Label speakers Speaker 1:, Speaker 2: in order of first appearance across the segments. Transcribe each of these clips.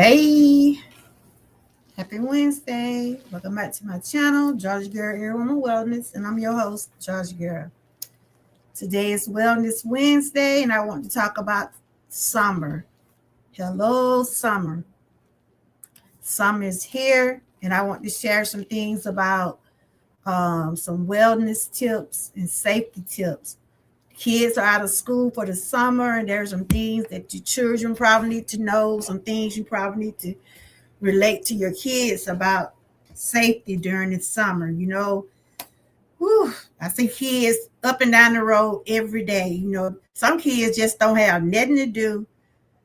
Speaker 1: Hey, happy Wednesday. Welcome back to my channel, Georgia Girl Air Woman Wellness, and I'm your host, Georgia Girl. Today is Wellness Wednesday, and I want to talk about summer. Hello, summer. Summer is here, and I want to share some things about some wellness tips and safety tips. Kids are out of school for the summer, and there's some things that your children probably need to know, some things you probably need to relate to your kids about safety during the summer. Whew, I see kids up and down the road every day. Some kids just don't have nothing to do.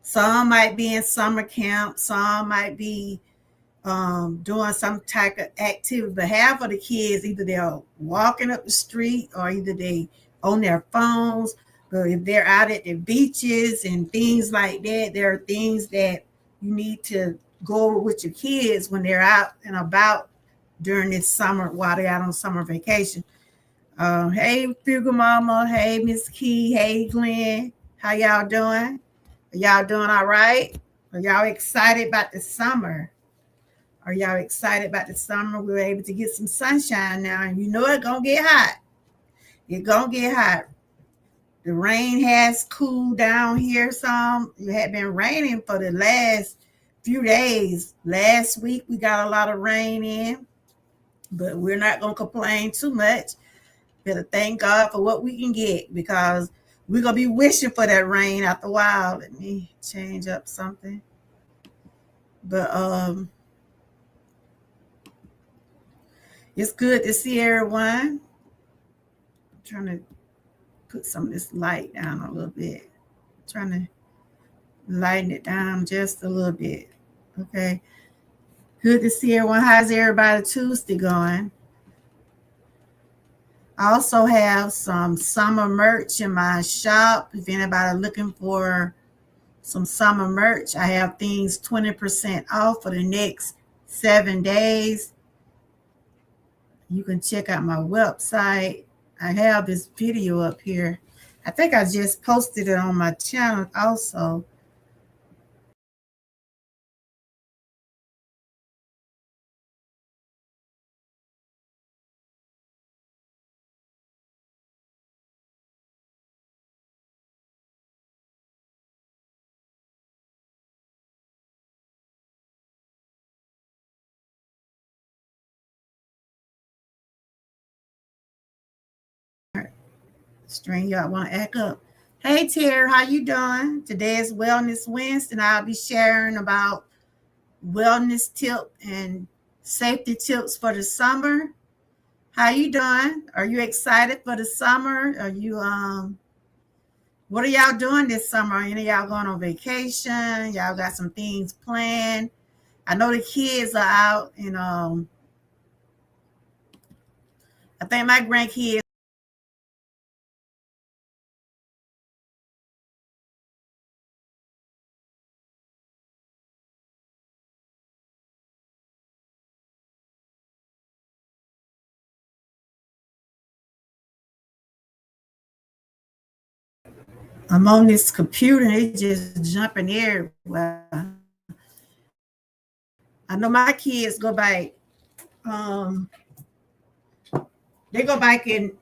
Speaker 1: Some might be in summer camp. Some might be doing some type of activity. But half of the kids, either they're walking up the street or either they on their phones. But if they're out at the beaches and things like that, there are things that you need to go over with your kids when they're out and about during this summer while they're out on summer vacation. Hey, Fuga Mama. Hey, Miss Key. Hey, Glenn. How y'all doing? Are y'all doing all right? Are y'all excited about the summer? Are y'all excited about the summer? We're able to get some sunshine now, and you know it's going to get hot. It's going to get hot. The rain has cooled down here some. It had been raining for the last few days. Last week, we got a lot of rain in, but we're not going to complain too much. Better thank God for what we can get because we're going to be wishing for that rain after a while. Let me change up something. But it's good to see everyone. I'm trying to put some of this light down a little bit. Trying to lighten it down just a little bit. Okay. Good to see everyone. How's everybody Tuesday going? I also have some summer merch in my shop. If anybody looking for some summer merch, I have things 20% off for the next 7 days. You can check out my website. I have this video up here. I think I just posted it on my channel also. String, y'all want to act up. Hey, Terry, how you doing? Today is Wellness Wednesday, and I'll be sharing about wellness tip and safety tips for the summer. How you doing? Are you excited for the summer? Are you what are y'all doing this summer? Are any of y'all going on vacation? Y'all got some things planned? I know the kids are out and I think my grandkids I'm on this computer and it's just jumping everywhere. I know my kids go back. Um, they go back in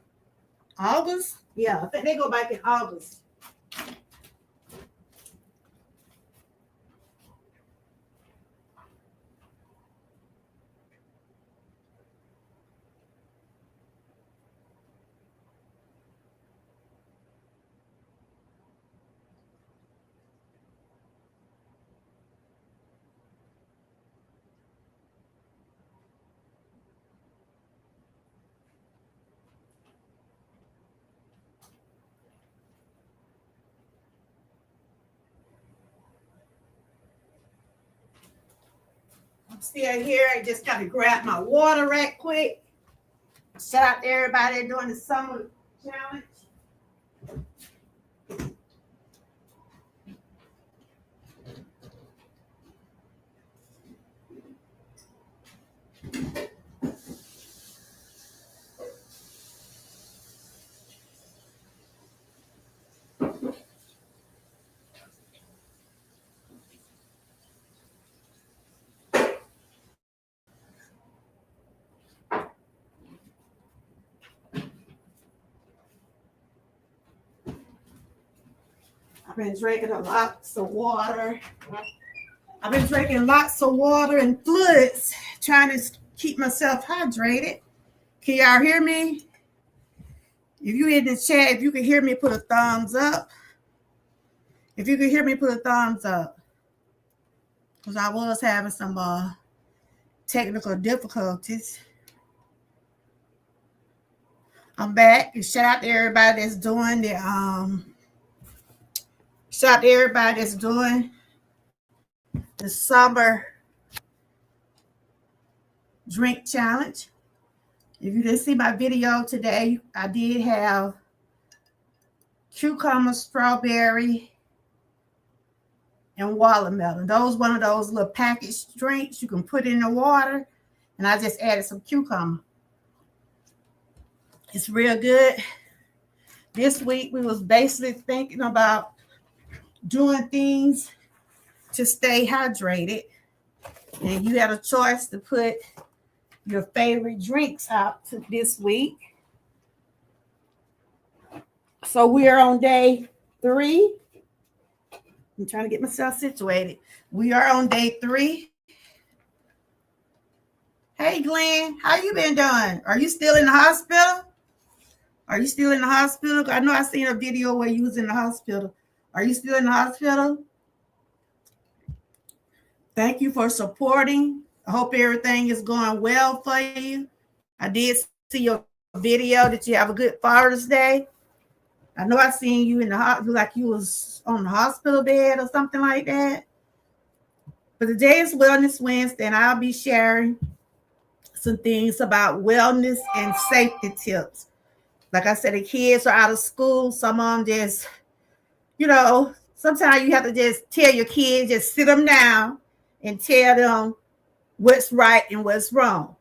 Speaker 1: August. Yeah, I think they go back in August. I'm still here. I just got to grab my water right quick. Shout out to everybody doing the summer challenge. I've been drinking lots of water. I've been drinking lots of water and fluids, trying to keep myself hydrated. Can y'all hear me? If you in the chat, if you can hear me, put a thumbs up. If you can hear me, put a thumbs up. Because I was having some technical difficulties. I'm back. And shout out to everybody that's doing the summer drink challenge. If you didn't see my video today, I did have cucumber, strawberry, and watermelon. Those one of those little packaged drinks you can put in the water, and I just added some cucumber. It's real good. This week we was basically thinking about doing things to stay hydrated, and you had a choice to put your favorite drinks out this week. So we are on day 3. I'm trying to get myself situated. We are on day 3. Hey, Glenn, how you been doing? Are you still in the hospital? Are you still in the hospital? I know I seen a video where you was in the hospital. Are you still in the hospital? Thank you for supporting. I hope everything is going well for you. I did see your video that you have a good Father's Day. I know I seen you in the hospital, like you was on the hospital bed or something like that. But today is Wellness Wednesday, and I'll be sharing some things about wellness and safety tips. Like I said, the kids are out of school. Some of them just, sometimes you have to just tell your kids, just sit them down and tell them what's right and what's wrong.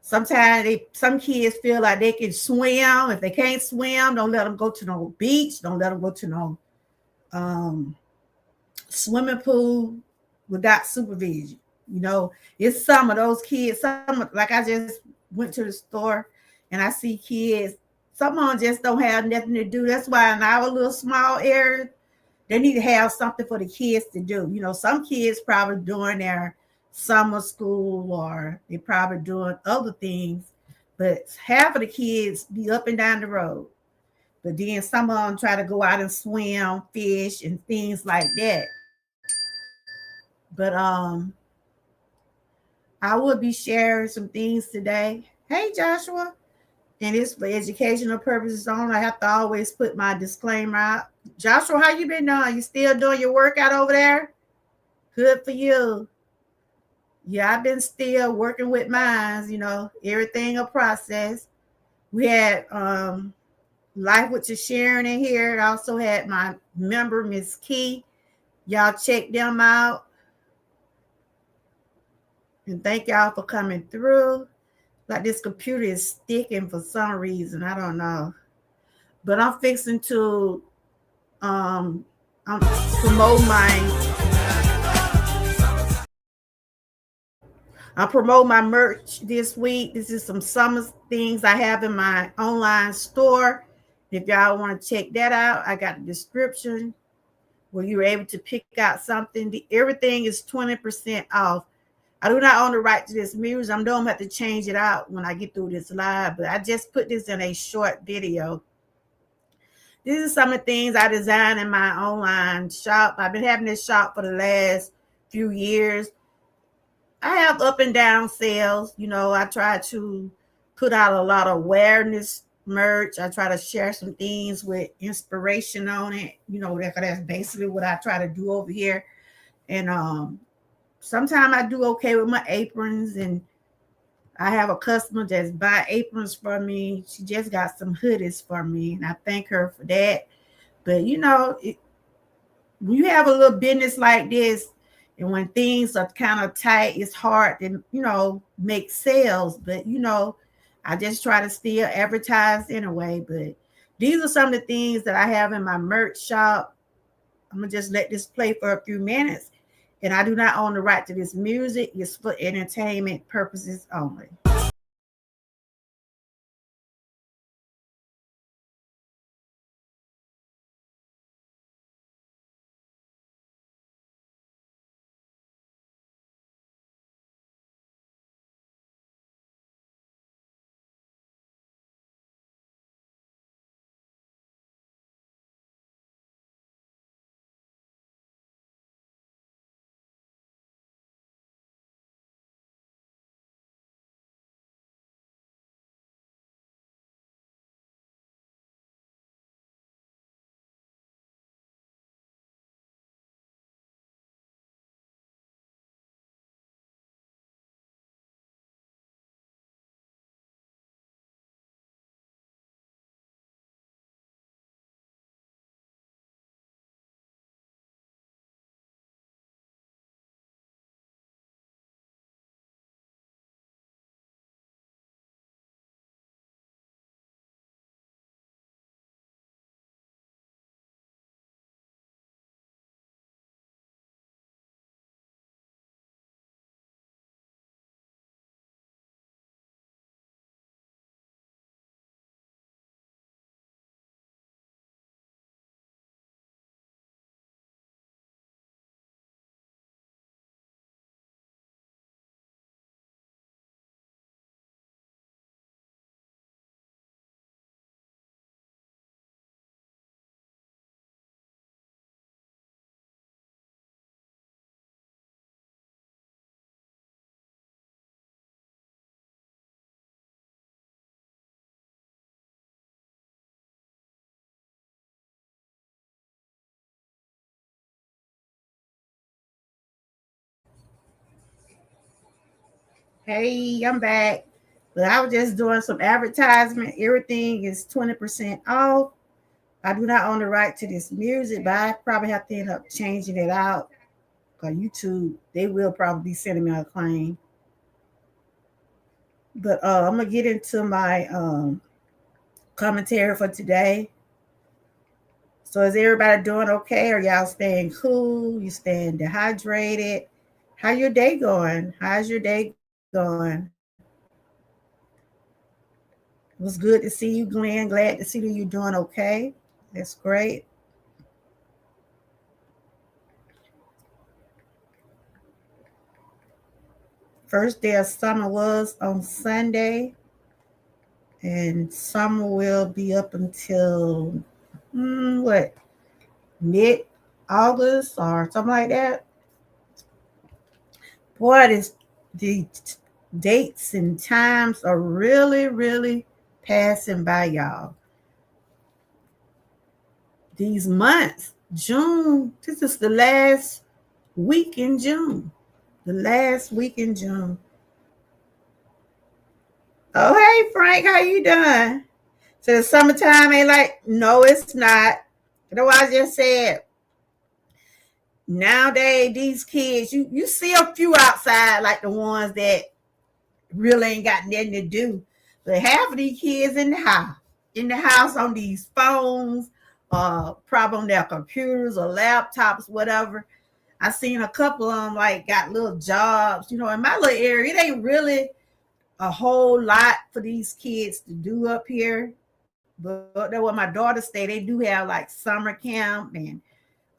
Speaker 1: Sometimes some kids feel like they can swim. If they can't swim, don't let them go to no beach. Don't let them go to no swimming pool without supervision. It's some of those kids. Like I just went to the store and I see kids. Some of them just don't have nothing to do. That's why in our little small area, they need to have something for the kids to do. Some kids probably doing their summer school or they probably doing other things, but half of the kids be up and down the road. But then some of them try to go out and swim, fish, and things like that. But I will be sharing some things today. Hey, Joshua. And it's for educational purposes only. I have to always put my disclaimer out. Joshua, how you been doing? You still doing your workout over there? Good for you. Yeah, I've been still working with mine, everything a process. We had Life with Sharon in here. I also had my member, Miss Key. Y'all check them out. And thank y'all for coming through. Like this computer is sticking for some reason. I don't know. But I'm fixing to I'm promote my merch this week. This is some summer things I have in my online store. If y'all want to check that out, I got a description where you're able to pick out something. Everything is 20% off. I do not own the right to this music. I'm going to have to change it out when I get through this live, but I just put this in a short video. These are some of the things I designed in my online shop. I've been having this shop for the last few years. I have up and down sales. I try to put out a lot of awareness merch. I try to share some things with inspiration on it. That's basically what I try to do over here. And sometimes I do okay with my aprons, and I have a customer that's buy aprons for me. She just got some hoodies for me, and I thank her for that. But when you have a little business like this, and when things are kind of tight, it's hard to make sales. But I just try to still advertise anyway. But these are some of the things that I have in my merch shop. I'm gonna just let this play for a few minutes. And I do not own the right to this music. It's for entertainment purposes only. Hey, I'm back. But I was just doing some advertisement. Everything is 20% off. I do not own the right to this music, but I probably have to end up changing it out. Because YouTube, they will probably be sending me a claim. But I'm going to get into my commentary for today. So is everybody doing okay? Are y'all staying cool? You staying dehydrated? How your day going? How's your day going? It was good to see you, Glenn. Glad to see that you're doing okay. That's great. First day of summer was on Sunday, and summer will be up until what, mid August or something like that. Boy, the dates and times are really, really passing by, y'all. These months, June, this is the last week in June. The last week in June. Oh, hey, Frank, how you doing? So the summertime ain't like, no, it's not. You know what I just said? Nowadays, these kids, you see a few outside, like the ones that really ain't got nothing to do. But half of these kids in the house on these phones, probably on their computers or laptops, whatever. I seen a couple of them like got little jobs. In my little area, it ain't really a whole lot for these kids to do up here. But that's what my daughter stay. They do have like summer camp and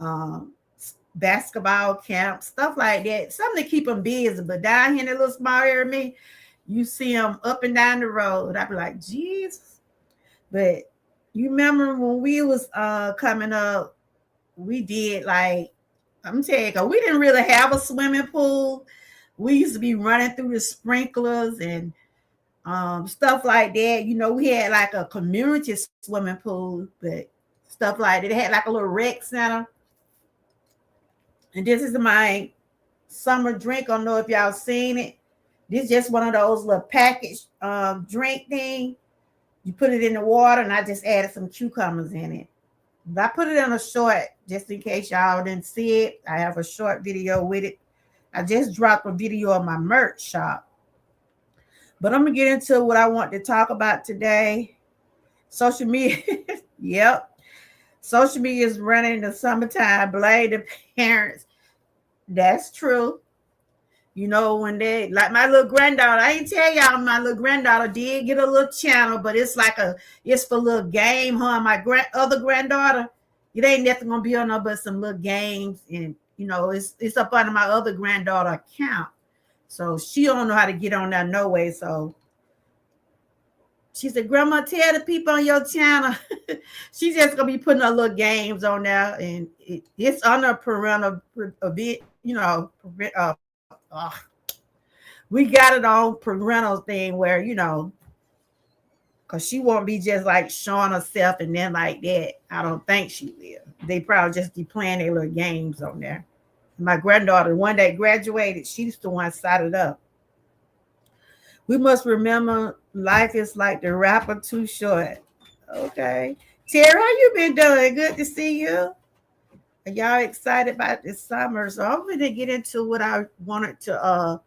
Speaker 1: um, basketball camp, stuff like that. Something to keep them busy. But down here in the little small area, me, you see them up and down the road. I be like, Jesus. But you remember when we was coming up, we did like, I'm telling you, we didn't really have a swimming pool. We used to be running through the sprinklers and stuff like that. We had like a community swimming pool, but stuff like that. It had like a little rec center. And this is my summer drink. I don't know if y'all seen it. This is just one of those little packaged drink thing. You put it in the water, and I just added some cucumbers in it. But I put it in a short just in case y'all didn't see it. I have a short video with it. I just dropped a video of my merch shop. But I'm going to get into what I want to talk about today. Social media. Yep. Social media is running in the summertime. Blame the parents. That's true. When they, like my little granddaughter, I ain't tell y'all my little granddaughter did get a little channel, but it's for little game, huh? My other granddaughter, it ain't nothing gonna be on there but some little games, and it's up under my other granddaughter account. So she don't know how to get on there no way. So she said, Grandma, tell the people on your channel. She's just gonna be putting her little games on there, and it's under parental a bit, we got it on parental thing where, because she won't be just like showing herself and then like that. I don't think she will. They probably just be playing their little games on there. My granddaughter, one that graduated, she's the one sided up. We must remember life is like the rapper Too Short. Okay. Terry, how you been doing? Good to see you. Are y'all excited about this summer? So I'm going to get into what I wanted to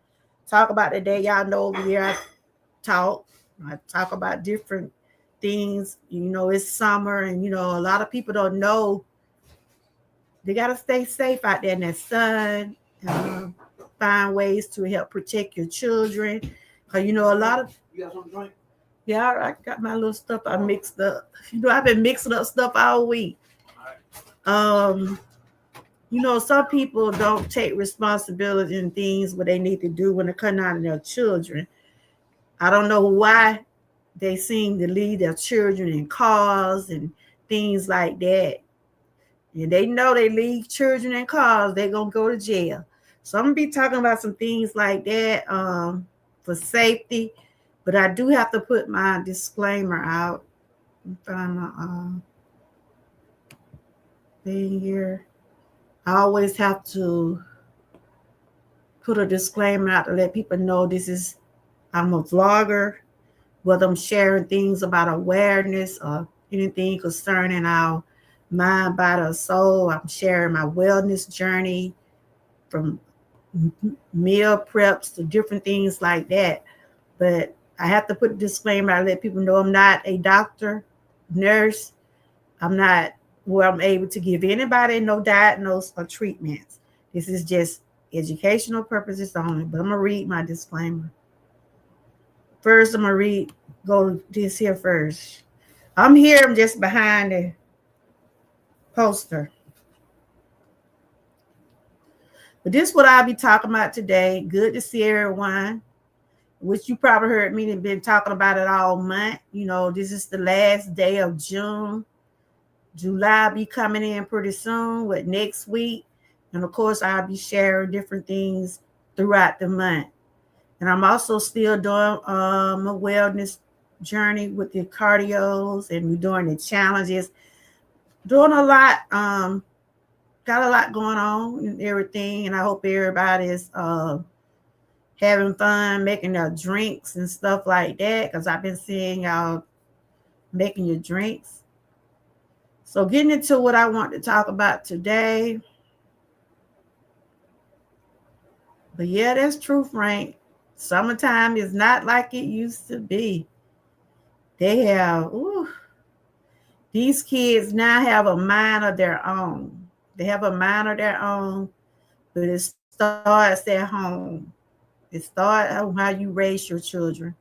Speaker 1: talk about today. Y'all know over here I talk about different things. It's summer, and a lot of people don't know they got to stay safe out there in that sun, find ways to help protect your children. Because a lot of, you got something to drink? Yeah, I got my little stuff I mixed up. I've been mixing up stuff all week. Some people don't take responsibility in things what they need to do when they're cutting out of their children. I don't know why they seem to leave their children in cars and things like that. And they know they leave children in cars, they're going to go to jail. So I'm going to be talking about some things like that for safety. But I do have to put my disclaimer out. Find my thing here. I always have to put a disclaimer out to let people know this is I'm a vlogger, whether I'm sharing things about awareness or anything concerning our mind, body, or soul. I'm sharing my wellness journey from meal preps to different things like that. But I have to put a disclaimer. I let people know I'm not a doctor, nurse. I'm not where I'm able to give anybody no diagnosis or treatments. This is just educational purposes only. But I'm gonna read my disclaimer. First, I'm gonna go this here first. I'm here, I'm just behind the poster. But this is what I'll be talking about today. Good to see everyone, which you probably heard me and been talking about it all month. You know, this is the last day of June. July be coming in pretty soon with next week. And of course, I'll be sharing different things throughout the month. And I'm also still doing a wellness journey with the cardios, and we're doing the challenges. Doing a lot, got a lot going on and everything. And I hope everybody is having fun making their drinks and stuff like that, because I've been seeing y'all making your drinks. So getting into what I want to talk about today. But yeah, that's true, Frank. Summertime is not like it used to be. They have, these kids now have a mind of their own. They have a mind of their own, but it starts at home. It starts on how you raise your children.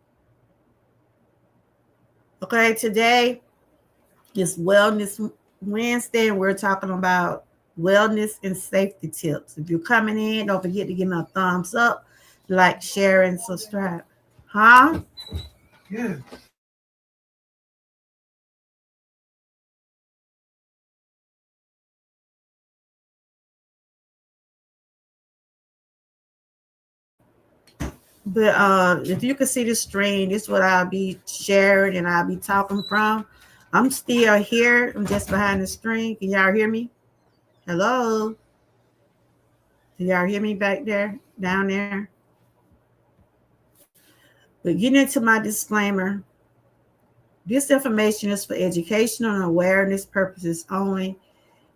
Speaker 1: Okay, today is Wellness Wednesday, and we're talking about wellness and safety tips. If you're coming in, don't forget to give me a thumbs up, like, share, and subscribe. Huh?
Speaker 2: Yeah.
Speaker 1: But if you can see the screen, this is what I'll be sharing and I'll be talking from. I'm still here. I'm just behind the screen. Can y'all hear me? Hello? Can y'all hear me back there, down there? But getting into my disclaimer, this information is for educational and awareness purposes only.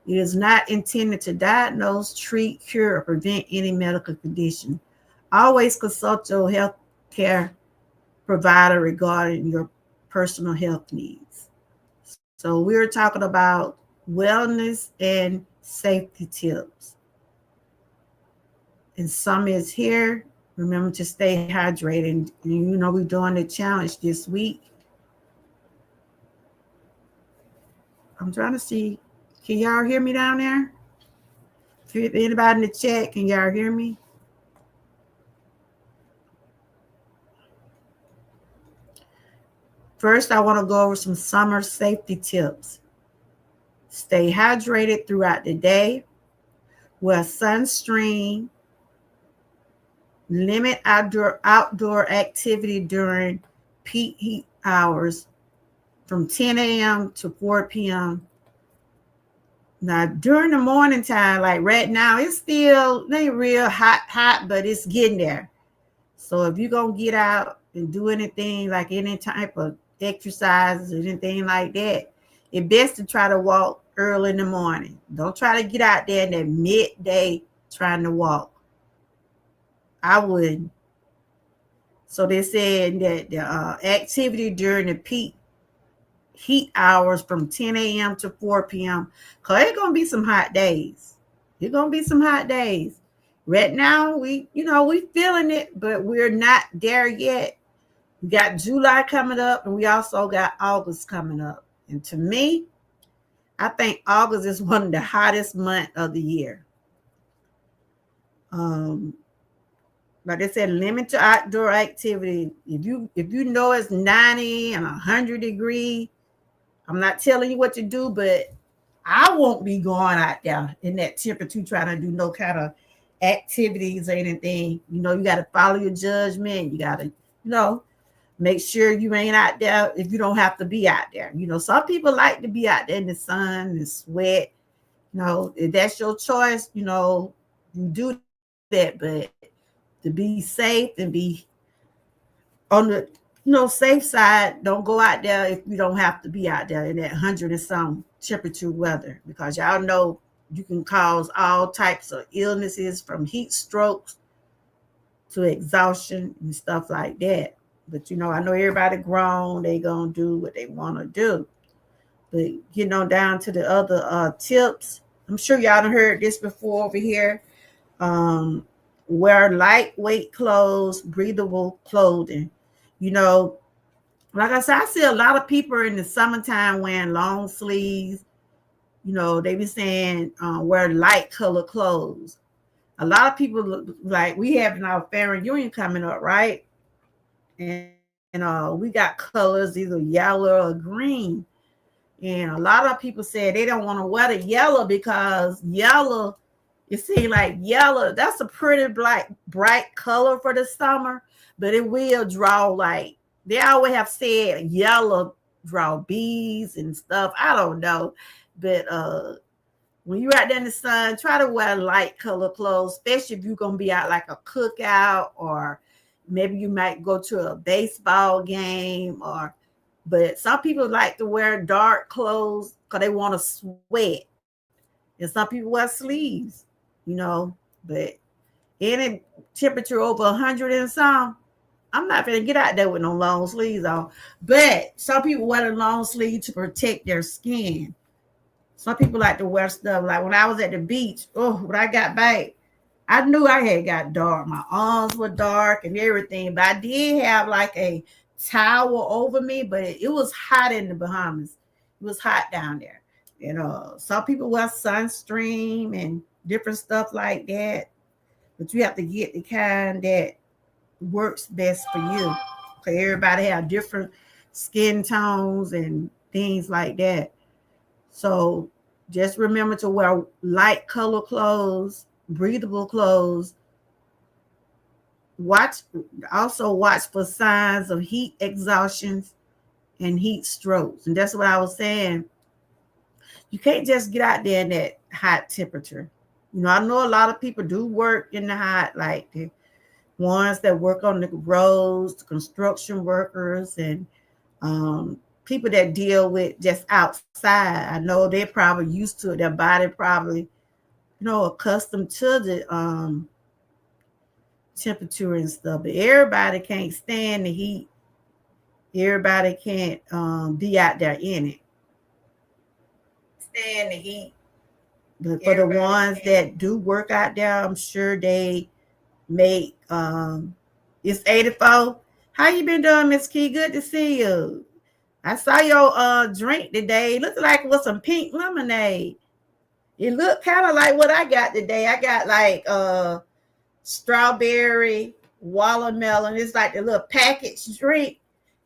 Speaker 1: It is not intended to diagnose, treat, cure, or prevent any medical condition. Always consult your health care provider regarding your personal health needs. So we're talking about wellness and safety tips. And some is here. Remember to stay hydrated. And you know, we're doing the challenge this week. I'm trying to see. Can y'all hear me down there? If anybody in the chat, can y'all hear me? First, I want to go over some summer safety tips. Stay hydrated throughout the day. Wear sunscreen. Limit outdoor activity during peak heat hours from 10 a.m. to 4 p.m. Now, during the morning time, like right now, it's still ain't real hot, but it's getting there. So if you're going to get out and do anything, like any type of exercises or anything like that, it's best to try to walk early in the morning. Don't try to get out there in that midday trying to walk. I wouldn't. So they said that the activity during the peak heat hours from 10 a.m. to 4 p.m. Because it's going to be some hot days. It's going to be some hot days. Right now, we feeling it, but we're not there yet. We got July coming up, and we also got August coming up. And to me, I think August is one of the hottest months of the year. Like I said, limit your outdoor activity. If you know it's 90 and 100 degrees, I'm not telling you what to do, but I won't be going out there in that temperature trying to do no kind of activities or anything. You know, you got to follow your judgment. You got to, make sure you ain't out there if you don't have to be out there. You know, some people like to be out there in the sun and sweat. You know, if that's your choice, you do that. But to be safe and be on the safe side, don't go out there if you don't have to be out there in that 100 and some temperature weather, because y'all know you can cause all types of illnesses from heat strokes to exhaustion and stuff like that. But I know everybody grown, they gonna do what they want to do. But getting on down to the other tips, I'm sure y'all done heard this before over here. Wear lightweight clothes, breathable clothing. Like I said, I see a lot of people in the summertime wearing long sleeves. They be saying wear light color clothes. A lot of people look like we have our family reunion coming up, right? And we got colors either yellow or green. And a lot of people said they don't want to wear the yellow because yellow, it seems like yellow, that's a pretty bright color for the summer, but it will draw, like, they always have said yellow draw bees and stuff. I don't know. But when you're out there in the sun, try to wear light color clothes, especially if you're going to be out like a cookout, or maybe you might go to a baseball game, but some people like to wear dark clothes because they want to sweat. And some people wear sleeves, but any temperature over 100 and some, I'm not going to get out there with no long sleeves on. But some people wear the long sleeve to protect their skin. Some people like to wear stuff like when I was at the beach. When I got back, I knew I had got dark. My arms were dark and everything, but I did have like a towel over me, but it was hot in the Bahamas. It was hot down there. Some people wear sunscreen and different stuff like that, but you have to get the kind that works best for you. Okay, everybody have different skin tones and things like that. So just remember to wear light color clothes, breathable clothes. Watch for signs of heat exhaustions and heat strokes. And that's what I was saying. You can't just get out there in that hot temperature. I know a lot of people do work in the hot, like the ones that work on the roads, the construction workers, and people that deal with just outside. I know they're probably used to it. Their body probably, accustomed to the temperature and stuff. But everybody can't stand the heat. Everybody can't be out there in it. Stand the heat. But for the ones that do work out there, I'm sure they make it's 84. How you been doing, Miss Key? Good to see you. I saw your drink today. It looked like it was some pink lemonade. It looked kind of like what I got today. I got like strawberry, watermelon. It's like the little packaged drink,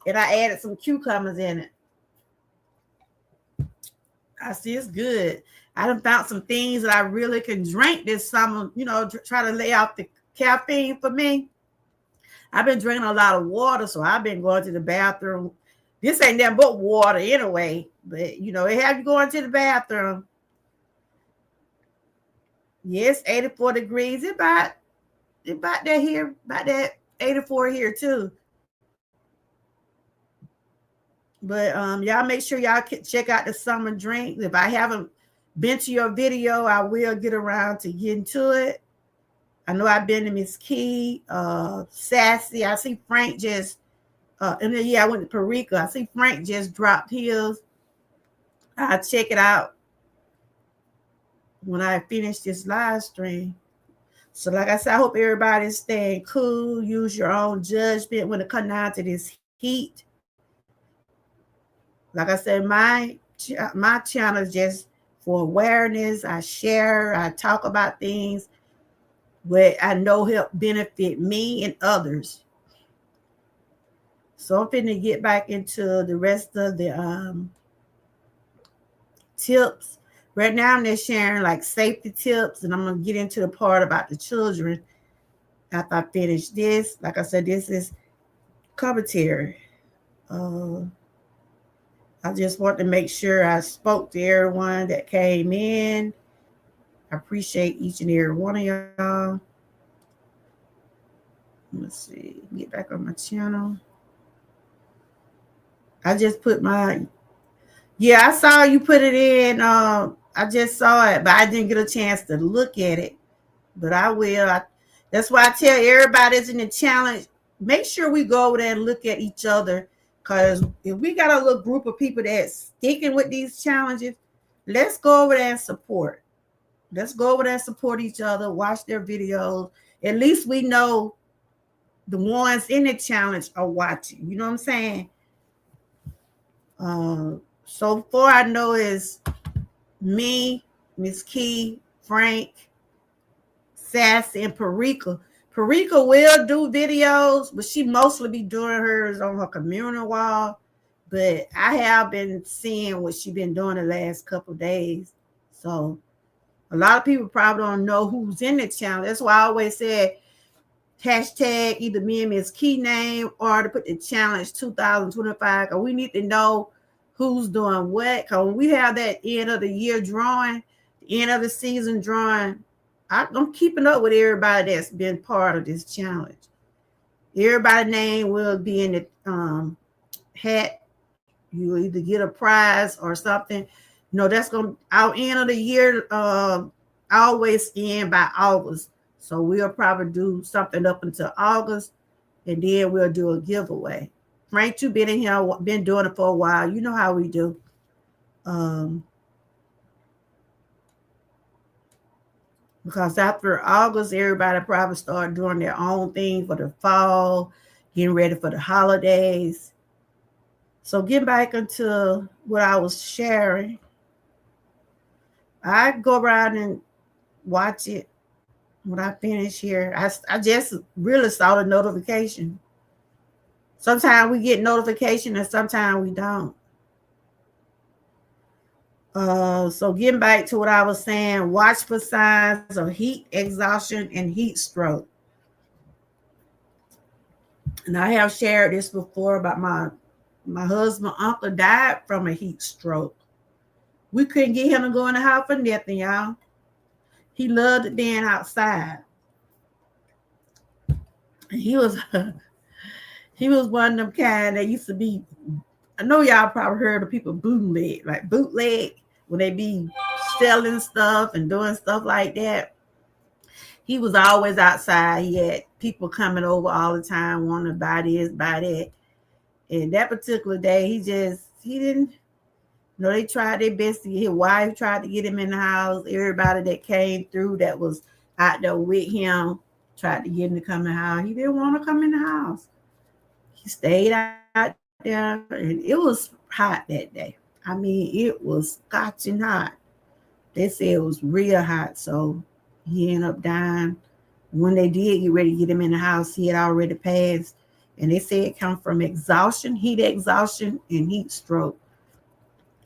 Speaker 1: and I added some cucumbers in it. I see it's good. I done found some things that I really can drink this summer, try to lay off the caffeine for me. I've been drinking a lot of water, so I've been going to the bathroom. This ain't nothing but water anyway, but it have you going to the bathroom. Yes, 84 degrees. It about that here, about that 84 here too. But y'all make sure y'all check out the summer drinks. If I haven't been to your video, I will get around to getting to it. I know I've been to Miss Key, Sassy. I see Frank just, and then I went to Parika. I see Frank just dropped his. I'll check it out when I finish this live stream. So like I said, I hope everybody's staying cool. Use your own judgment when it comes down to this heat. Like I said, my channel is just for awareness. I share, I talk about things where I know help benefit me and others. So I'm finna get back into the rest of the tips. Right now I'm just sharing like safety tips, and I'm gonna get into the part about the children after I finish this. Like I said, this is commentary. I just want to make sure I spoke to everyone that came in. I appreciate each and every one of y'all. Let's see, get back on my channel. I just put my, yeah, I saw you put it in. I just saw it, but I didn't get a chance to look at it. But I will. That's why I tell everybody that's in the challenge, make sure we go over there and look at each other. Because if we got a little group of people that's sticking with these challenges, let's go over there and support. Let's go over there and support each other, watch their videos. At least we know the ones in the challenge are watching. You know what I'm saying? So far I know is me, Miss Key, Frank, Sass, and Parika. Parika will do videos, but she mostly be doing hers on her community wall. But I have been seeing what she been doing the last couple days. So a lot of people probably don't know who's in the channel. That's why I always said hashtag either me and Miss Key name or to put the challenge 2025. Because we need to know who's doing what. Because when we have that end of the year drawing, the end of the season drawing, I'm keeping up with everybody that's been part of this challenge. Everybody's name will be in the hat. You either get a prize or something. You know, that's going to, our end of the year always end by August. So we'll probably do something up until August, and then we'll do a giveaway. Frank, you've been in here, been doing it for a while. You know how we do. Because after August, everybody probably start doing their own thing for the fall, getting ready for the holidays. So getting back into what I was sharing, I go around and watch it when I finish here. I just really saw the notification. Sometimes we get notification and sometimes we don't. So getting back to what I was saying, watch for signs of heat exhaustion and heat stroke. And I have shared this before about my husband uncle died from a heat stroke. We couldn't get him to go in the house for nothing, y'all. He loved it being outside. And he was one of them kind that used to be, I know y'all probably heard of people bootleg, like bootleg, when they be selling stuff and doing stuff like that. He was always outside. He had people coming over all the time, wanting to buy this, buy that. And that particular day, he didn't, you know, they tried their best to get his wife, tried to get him in the house. Everybody that came through that was out there with him tried to get him to come in the house. He didn't want to come in the house. He stayed out there, and it was hot that day. I mean, it was scorching hot. They said it was real hot, so he ended up dying. When they did get ready to get him in the house, he had already passed. And they said it come from exhaustion, heat exhaustion, and heat stroke.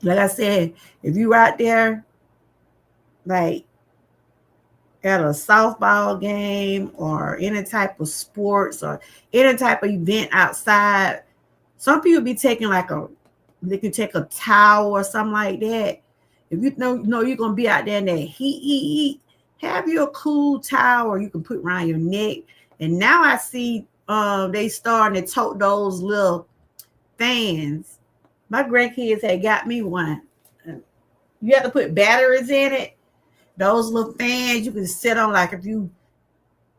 Speaker 1: Like I said, if you're out there, like at a softball game or any type of sports or any type of event outside, some people be taking they can take a towel or something like that. If you know you're going to be out there in that heat, have your cool towel or you can put around your neck. And now I see they starting to tote those little fans. My grandkids had got me one. You have to put batteries in it. Those little fans you can sit on, like if you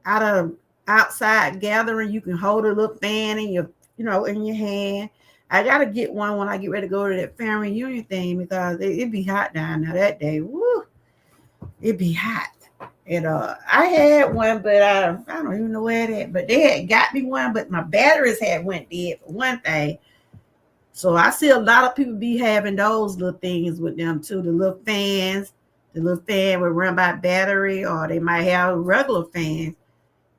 Speaker 1: outside gathering, you can hold a little fan in your hand. I gotta get one when I get ready to go to that family reunion thing because it'd be hot down there that day. Woo, it'd be hot. And I had one, but I don't even know where it is. But they had got me one, but my batteries had went dead for one thing. So I see a lot of people be having those little things with them too. The little fans, the little fan will run by battery, or they might have regular fans.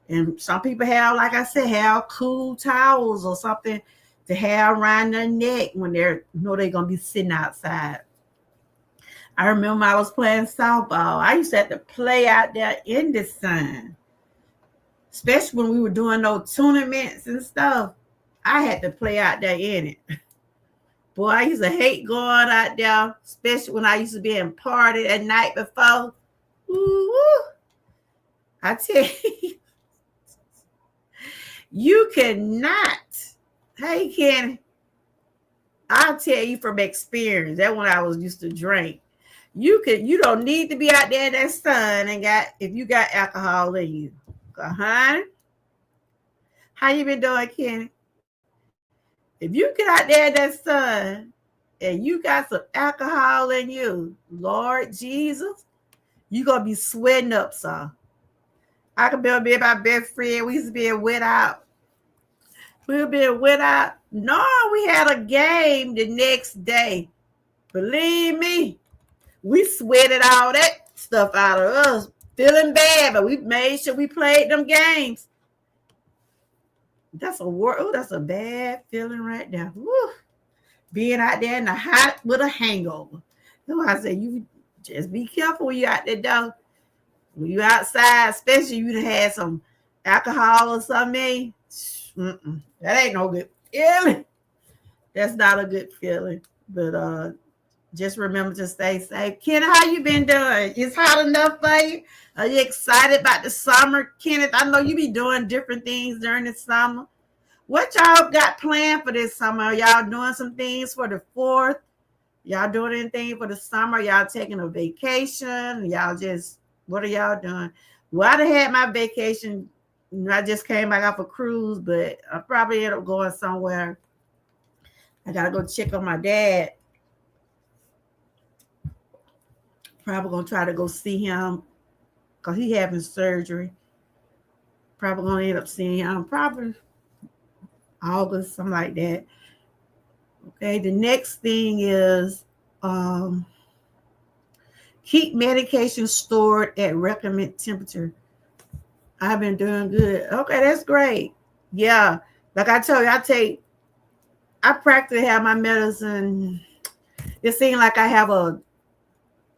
Speaker 1: And some people have, like I said, have cool towels or something to have around their neck when they're going to be sitting outside. I remember I was playing softball. I used to have to play out there in the sun, especially when we were doing those tournaments and stuff. I had to play out there in it. Boy, I used to hate going out there, especially when I used to be in party at night before. Ooh, I tell you, you cannot. Hey, Kenny. I'll tell you from experience. That when I was used to drink. You don't need to be out there in that sun and if you got alcohol in you. Huh? How you been doing, Kenny? If you get out there in that sun and you got some alcohol in you, Lord Jesus, you gonna be sweating up some. I can remember being my best friend. We used to be wet out. We were being wet out. No, we had a game the next day. Believe me, we sweated all that stuff out of us, feeling bad, but we made sure we played them games. That's a bad feeling right there. Woo. Being out there in the hot with a hangover. So I said, you just be careful when you out there, though. When you outside, especially you had some alcohol or something, that ain't no good feeling. That's not a good feeling. But just remember to stay safe. Kenneth, how you been doing? It's hot enough for you? Are you excited about the summer? Kenneth, I know you be doing different things during the summer. What y'all got planned for this summer? Are y'all doing some things for the 4th? Y'all doing anything for the summer? Y'all taking a vacation? What are y'all doing? Well, I had my vacation. I just came back off a cruise, but I probably end up going somewhere. I got to go check on my dad. Probably going to try to go see him because he having surgery. Probably going to end up seeing him probably August, something like that. Okay, the next thing is keep medication stored at recommended temperature. I've been doing good. Okay, that's great. Yeah, like I told you, I practically have my medicine. It seems like I have a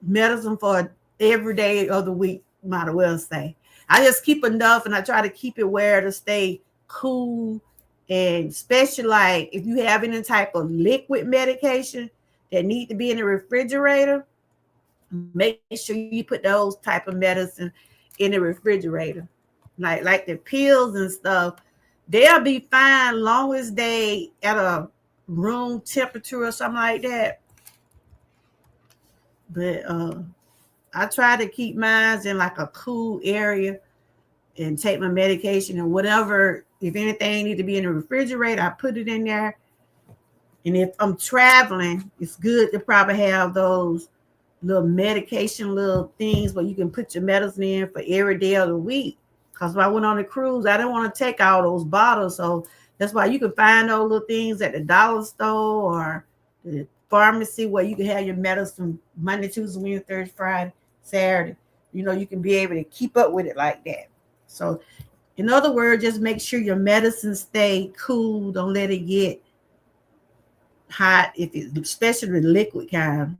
Speaker 1: medicine for every day of the week, might as well say. I just keep enough and I try to keep it where to stay cool. And especially like if you have any type of liquid medication that need to be in the refrigerator, make sure you put those type of medicine in the refrigerator. Like the pills and stuff, they'll be fine long as they at a room temperature or something like that. But I try to keep mine in like a cool area and take my medication and whatever. If anything need to be in the refrigerator, I put it in there. And if I'm traveling, it's good to probably have those little medication, little things where you can put your medicine in for every day of the week. Because when I went on the cruise, I didn't want to take all those bottles. So that's why you can find those little things at the dollar store or the pharmacy where you can have your medicine Monday, Tuesday, Wednesday, Thursday, Friday, Saturday. You can be able to keep up with it like that. So in other words, just make sure your medicine stay cool. Don't let it get hot, especially the liquid kind.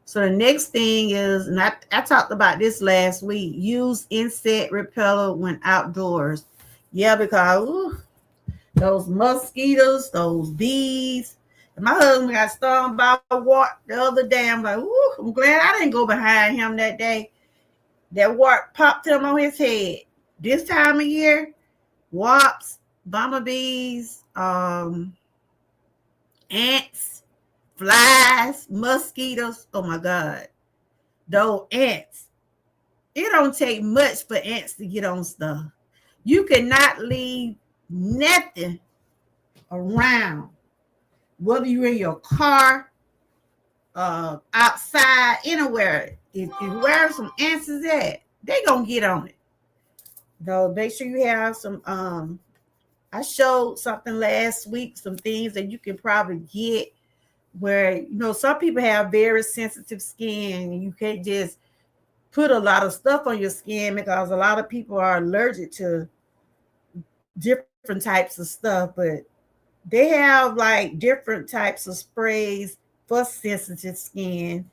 Speaker 1: So the next thing is, and I talked about this last week, use insect repeller when outdoors. Yeah, because those mosquitoes, those bees. And my husband got stung by a wart the other day. I'm like, I'm glad I didn't go behind him that day. That wart popped him on his head. This time of year, wasps, bumblebees, ants, flies, mosquitoes. Oh my God. Those ants. It don't take much for ants to get on stuff. You cannot leave nothing around. Whether you're in your car, outside, anywhere. If where some ants is at, they gonna get on it. So make sure you have some I showed something last week, some things that you can probably get where, some people have very sensitive skin and you can't just put a lot of stuff on your skin because a lot of people are allergic to different types of stuff, but they have like different types of sprays for sensitive skin.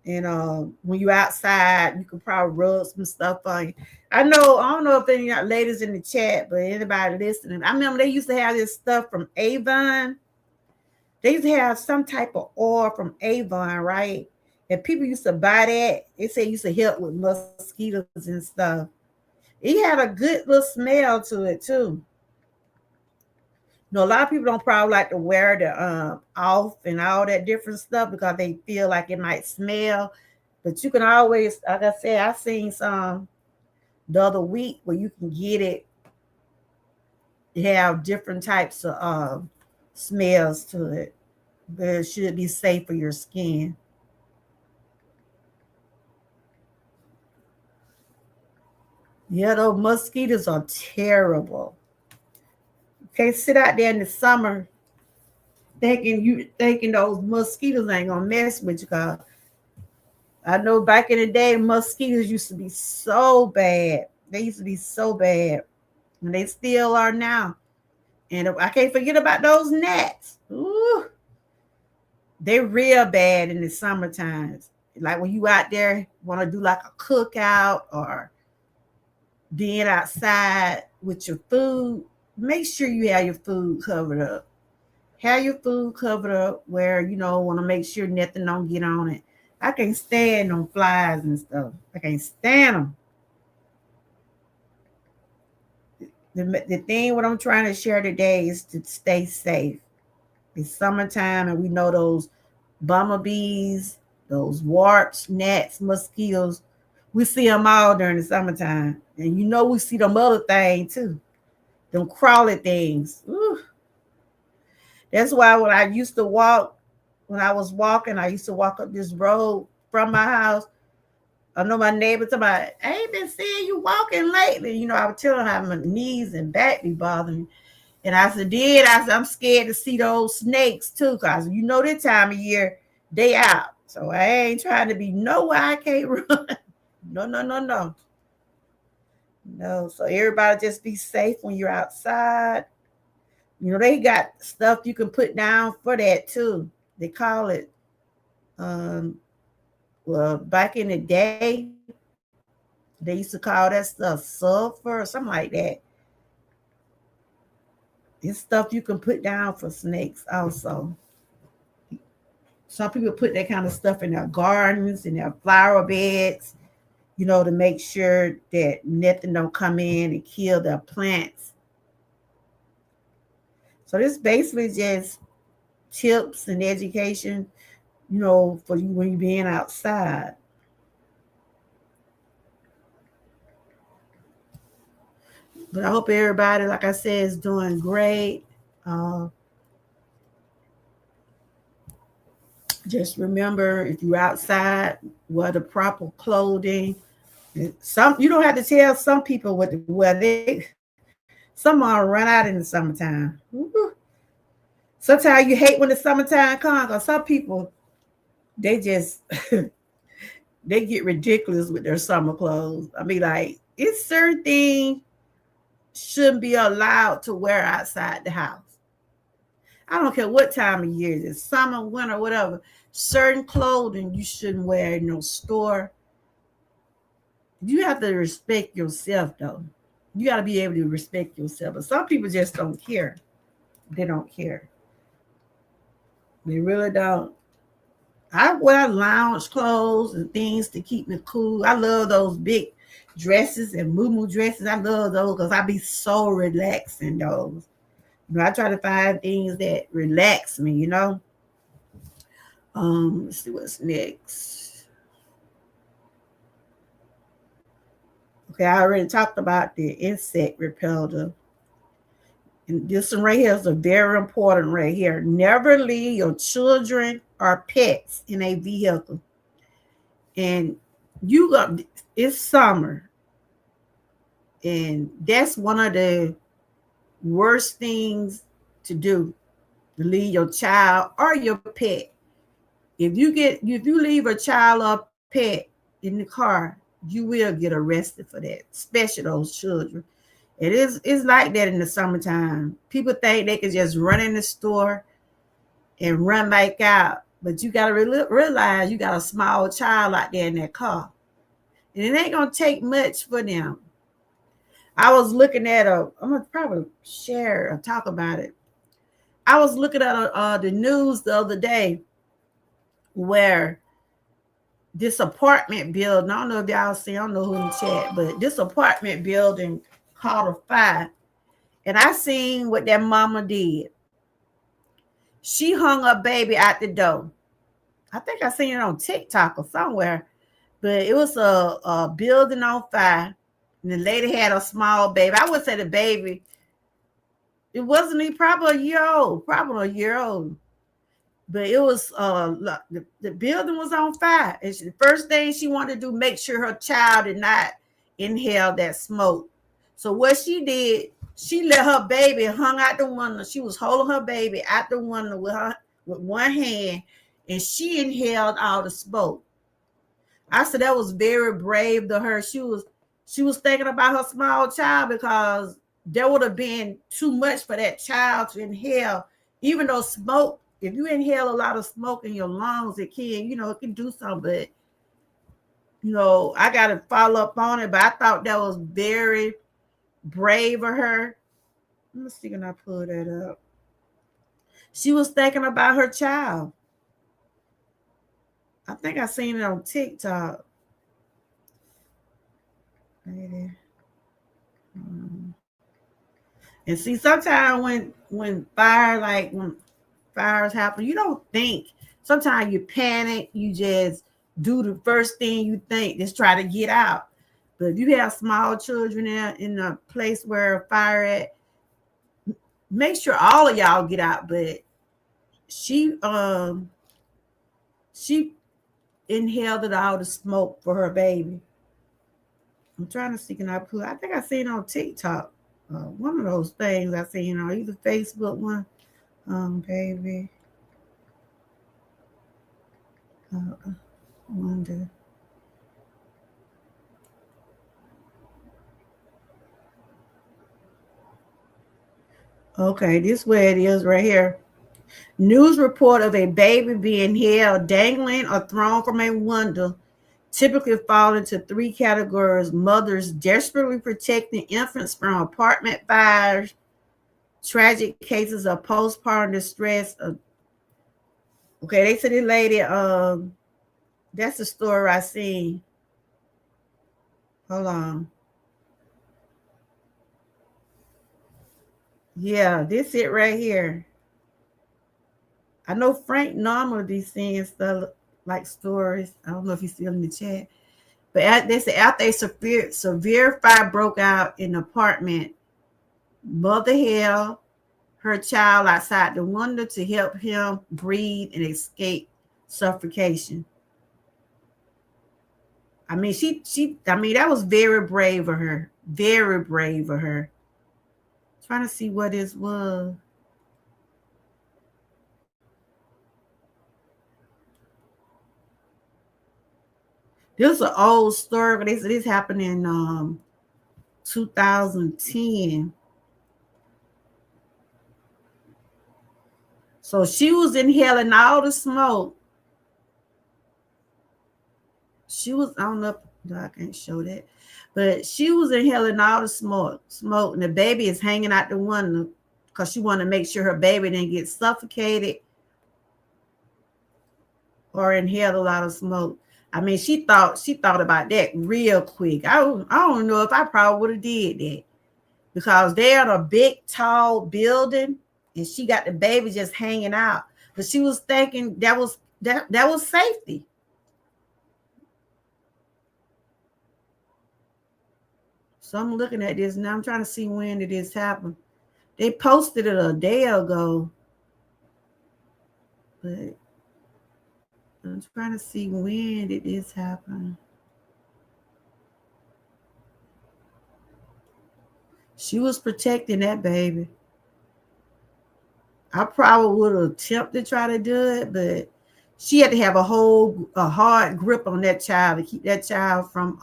Speaker 1: And when you're outside, you can probably rub some stuff on you. I don't know if any ladies in the chat, but anybody listening, I remember they used to have this stuff from Avon. They used to have some type of oil from Avon, right? And people used to buy that. They say it used to help with mosquitoes and stuff. It had a good little smell to it too. A lot of people don't probably like to wear the off and all that different stuff because they feel like it might smell. But you can always, like I said, I seen some the other week where you can get it, have different types of smells to it, but it should be safe for your skin. Yeah, those mosquitoes are terrible. Can't sit out there in the summer thinking those mosquitoes ain't gonna mess with you. Cause I know back in the day, mosquitoes used to be so bad. They used to be so bad, and they still are now. And I can't forget about those gnats. Ooh, they real bad in the summer times. Like when you out there want to do like a cookout or being outside with your food, make sure you have your food covered up. Have your food covered up where want to make sure nothing don't get on it. I can't stand them flies and stuff. I can't stand them. The thing what I'm trying to share today is to stay safe. It's summertime and we know those bumblebees, those warps, gnats, mosquitoes. We see them all during the summertime. And we see them other things too. Them crawly things. Ooh. That's why when I was walking, I used to walk up this road from my house. I know my neighbor told me, I ain't been seeing you walking lately. I was telling her how my knees and back be bothering me. And I said, I'm scared to see those snakes too, because this time of year, they out. So I ain't trying to be nowhere I can't run. No, no, no, no. No, so everybody just be safe when you're outside. They got stuff you can put down for that too. They call it, well, back in the day, they used to call that stuff sulfur or something like that. It's stuff you can put down for snakes also. Some people put that kind of stuff in their gardens, in their flower beds, to make sure that nothing don't come in and kill their plants. So this basically just tips and education, for you when you're being outside. But I hope everybody, like I said, is doing great. Just remember, if you're outside, wear the proper clothing. Some you don't have to tell some people what to wear. Some are run out in the summertime. Woo. Sometimes you hate when the summertime comes because some people they just they get ridiculous with their summer clothes. I mean, like it's certain things shouldn't be allowed to wear outside the house. I don't care what time of year it is, summer, winter, whatever. Certain clothing you shouldn't wear in no store. You have to respect yourself, though. You got to be able to respect yourself. But some people just don't care. They don't care. They really don't. I wear lounge clothes and things to keep me cool. I love those big dresses and moo dresses. I love those because I be so relaxed in those. I try to find things that relax me. Let's see what's next. Okay, I already talked about the insect repeller. And this one right here is a very important right here. Never leave your children or pets in a vehicle. And it's summer. And that's one of the worst things to do, to leave your child or your pet. If you leave a child or pet in the car, you will get arrested for that, especially those children. It's like that in the summertime. People think they can just run in the store and run back out, but you got to realize you got a small child out there in that car, and it ain't gonna take much for them. I was looking at I'm gonna probably share or talk about it. I was looking at the news the other day where this apartment building, I don't know if y'all see, I don't know who in the chat, but this apartment building caught a fire. And I seen what that mama did. She hung her baby out the door. I think I seen it on TikTok or somewhere, but it was a building on fire, and the lady had a small baby. I would say the baby, it wasn't even probably a year old, but it was the building was on fire. And the first thing she wanted to do, make sure her child did not inhale that smoke. So what she did, she let her baby hung out the window. She was holding her baby out the window with one hand, and she inhaled all the smoke. I said that was very brave to her. She was thinking about her small child, because there would have been too much for that child to inhale. Even though smoke, if you inhale a lot of smoke in your lungs, it can do something. But I got to follow up on it. But I thought that was very brave of her. Let me see, can I pull that up? She was thinking about her child. I think I seen it on TikTok. Maybe. And see, sometimes when fires happen, you don't think. Sometimes you panic. You just do the first thing you think. Just try to get out. But if you have small children in a place where a fire at, make sure all of y'all get out. But she inhaled all the smoke for her baby. I'm trying to see, can I pull? I think I seen it on TikTok. One of those things I seen on either Facebook one. Baby. Wonder. Okay, this way it is right here. News report of a baby being held, dangling, or thrown from a window typically fall into three categories: mothers desperately protecting infants from apartment fires, tragic cases of postpartum distress. Okay, they said this lady, that's the story I seen. Hold on. Yeah, this it right here. I know Frank normally be seeing stuff like stories. I don't know if he's still in the chat. But they say after a severe fire broke out in the apartment, mother held her child outside the window to help him breathe and escape suffocation. I mean, that was very brave of her. Very brave of her. Trying to see what this was. This is an old story, but this happened in 2010. So she was inhaling all the smoke. She was, I don't know if I can't show that, but she was inhaling all the smoke, and the baby is hanging out the window because she wanted to make sure her baby didn't get suffocated or inhaled a lot of smoke. I mean, she thought about that real quick. I don't know if I probably would have did that, because they're in a big, tall building, and she got the baby just hanging out. But she was thinking that was safety. So I'm looking at this now. I'm trying to see when did this happen. They posted it a day ago, but I'm trying to see when did this happen. She was protecting that baby. I probably would have attempted to try to do it, but she had to have a hard grip on that child to keep that child from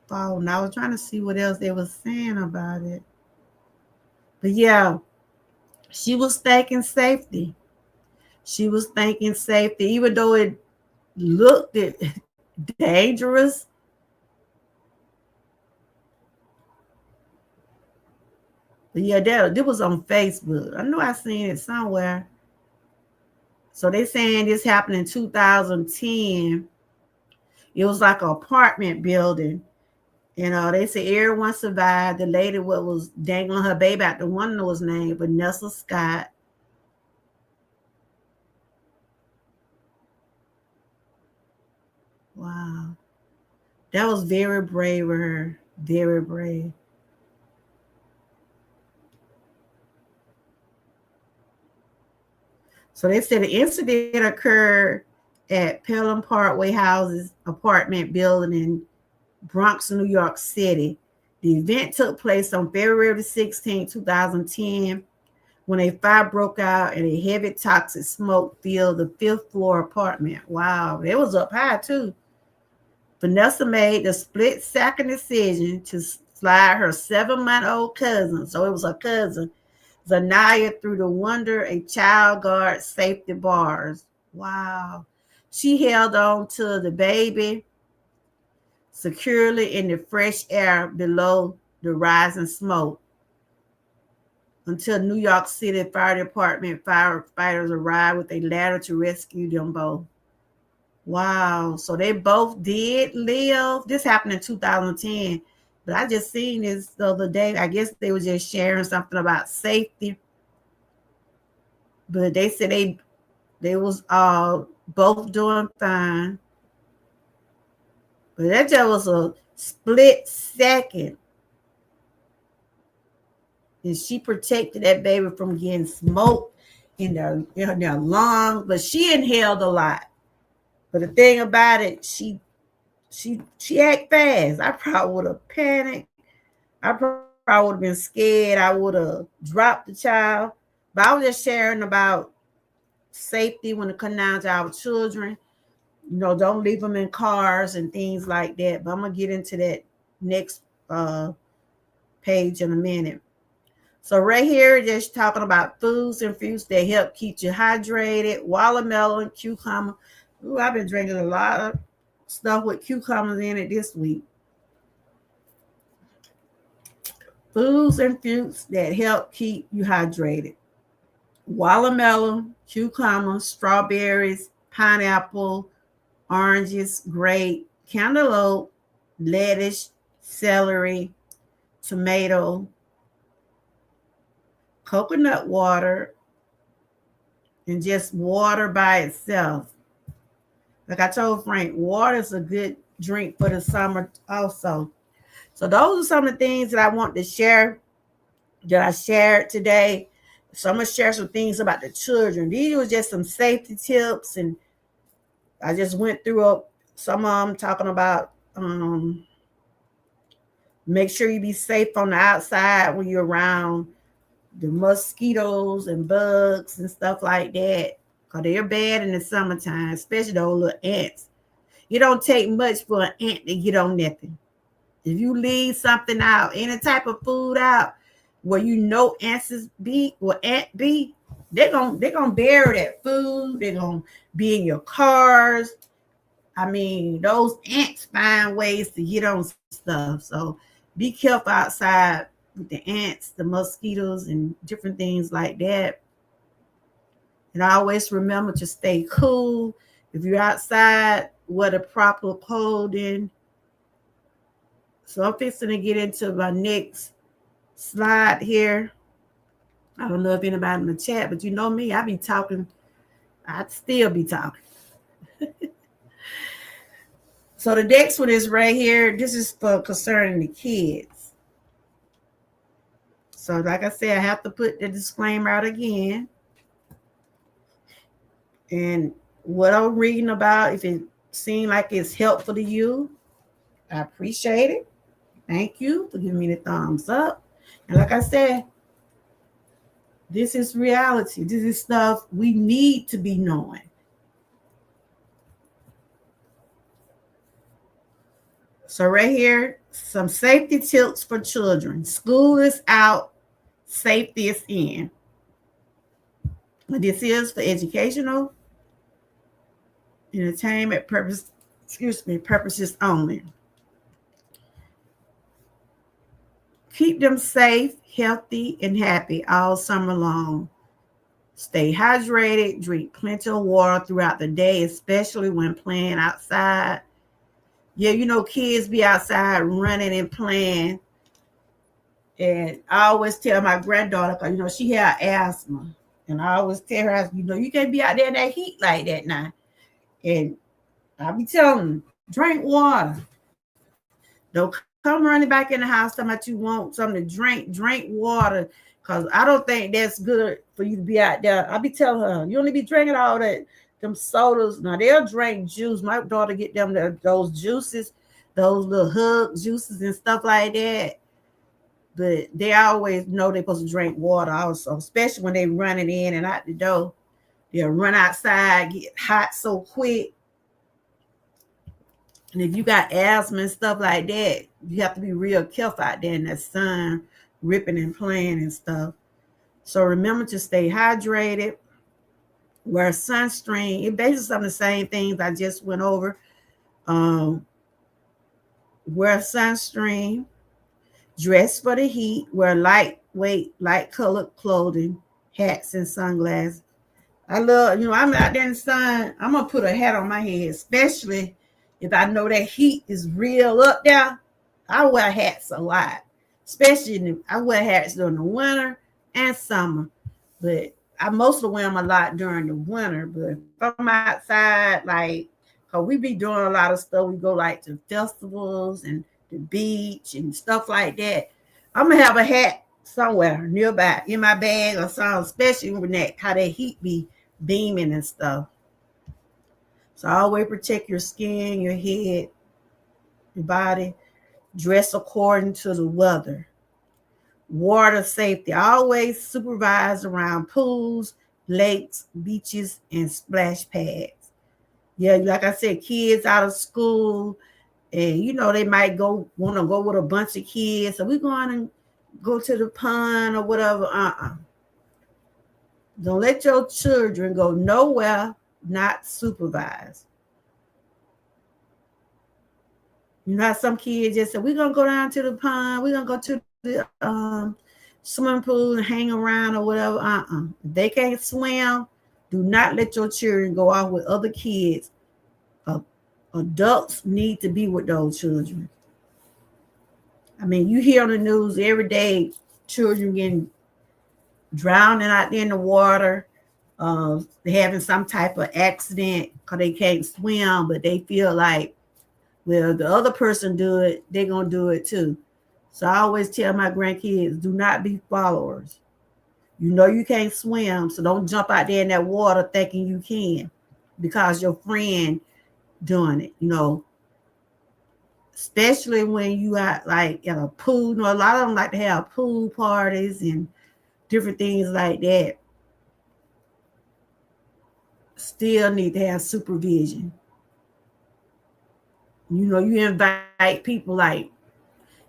Speaker 1: falling. I was trying to see what else they were saying about it. But yeah, she was thinking safety. She was thinking safety, even though it looked dangerous. But yeah, that was on Facebook. I know I seen it somewhere. So they saying this happened in 2010. It was like an apartment building. They say everyone survived. The lady what was dangling her baby out the window was named Vanessa Scott. Wow. That was very brave of her. Very brave. So they said the incident occurred at Pelham Parkway Houses apartment building in Bronx, New York City. The event took place on February 16, 2010, when a fire broke out and a heavy toxic smoke filled the fifth floor apartment. Wow, it was up high too. Vanessa made the split-second decision to slide her 7-month-old cousin, so it was her cousin, Zanaya, through the Wonder a Child Guard safety bars. Wow. She held on to the baby securely in the fresh air below the rising smoke until New York City Fire Department firefighters arrived with a ladder to rescue them both. Wow. So they both did live. This happened in 2010. But I just seen this the other day. I guess they were just sharing something about safety. But they said they was both doing fine. But that just was a split second. And she protected that baby from getting smoke in their lungs. But she inhaled a lot. But the thing about it, she act fast. I probably would have panicked. I probably would have been scared. I would have dropped the child. But I was just sharing about safety when it comes down to our children. Don't leave them in cars and things like that. But I'm going to get into that next page in a minute. So right here, just talking about foods and fruits that help keep you hydrated. Watermelon, cucumber. Ooh, I've been drinking a lot of stuff with cucumbers in it this week. Foods and fruits that help keep you hydrated. Watermelon, cucumber, strawberries, pineapple, oranges, grape, cantaloupe, lettuce, celery, tomato, coconut water, and just water by itself. Like I told Frank, water is a good drink for the summer also. So those are some of the things that I want to share that I shared today. So I'm going to share some things about the children. These were just some safety tips, and I just went through some of them talking about make sure you be safe on the outside when you're around the mosquitoes and bugs and stuff like that. Because they're bad in the summertime, especially those little ants. It don't take much for an ant to get on nothing. If you leave something out, any type of food out, where ants be, or ant be, they're gonna bury that food. They're gonna be in your cars. I mean, those ants find ways to get on stuff. So be careful outside with the ants, the mosquitoes, and different things like that. And always remember to stay cool. If you're outside, wear the proper clothing. So I'm fixing to get into my next slide here. I don't know if anybody in the chat, but you know me, I be talking. I'd still be talking. So the next one is right here. This is for concerning the kids. So like I said, I have to put the disclaimer out again. And what I'm reading about, if it seems like it's helpful to you, I appreciate it. Thank you for giving me the thumbs up. And like I said, this is reality. This is stuff we need to be knowing. So right here, some safety tips for children. School is out, safety is in. This is for educational, entertainment purposes only. Keep them safe, healthy, and happy all summer long. Stay hydrated, drink plenty of water throughout the day, especially when playing outside. Yeah, you know, kids be outside running and playing. And I always tell my granddaughter, because, you know, she had asthma. And I always tell her, you know, you can't be out there in that heat like that now. And I be telling them, drink water. Don't come running back in the house talking about you want something to drink. Drink water. Because I don't think that's good for you to be out there. I be telling her, you only be drinking all that, them sodas. Now, they'll drink juice. My daughter get them those juices, those little hug juices and stuff like that. But they always know they're supposed to drink water also, especially when they running in and out the door. They'll run outside, get hot so quick. And if you got asthma and stuff like that, you have to be real careful out there in that sun, ripping and playing and stuff. So remember to stay hydrated, wear sunscreen. It basically some of the same things I just went over. Wear sunscreen, dress for the heat, wear lightweight, light colored clothing, hats and sunglasses. I love, you know, I'm out there in the sun. I'm gonna put a hat on my head, especially if I know that heat is real up there. I wear hats a lot, especially I wear hats during the winter and summer. But I mostly wear them a lot during the winter. But if I'm outside, like, cause we be doing a lot of stuff. We go like to festivals and the beach and stuff like that. I'm gonna have a hat somewhere nearby in my bag or something, especially when that how that heat be beaming and stuff. So always protect your skin, your head, your body. Dress according to the weather. Water safety. Always supervise around pools, lakes, beaches, and splash pads. Yeah, like I said, kids out of school, and you know they might want to go with a bunch of kids. So we're going to go to the pond or whatever. Don't let your children go nowhere not supervised. You know how some kids just say, we're going to go down to the pond, we're going to go to the swimming pool and hang around or whatever. If they can't swim, do not let your children go out with other kids. Adults need to be with those children. I mean, you hear on the news every day, children getting drowning out there in the water. They're having some type of accident because they can't swim, but they feel like, well, the other person do it, they're going to do it too. So I always tell my grandkids, do not be followers. You know you can't swim, so don't jump out there in that water thinking you can because your friend doing it, you know. Especially when you got like at a pool. You know, a lot of them like to have pool parties and different things like that. Still need to have supervision. You know, you invite people like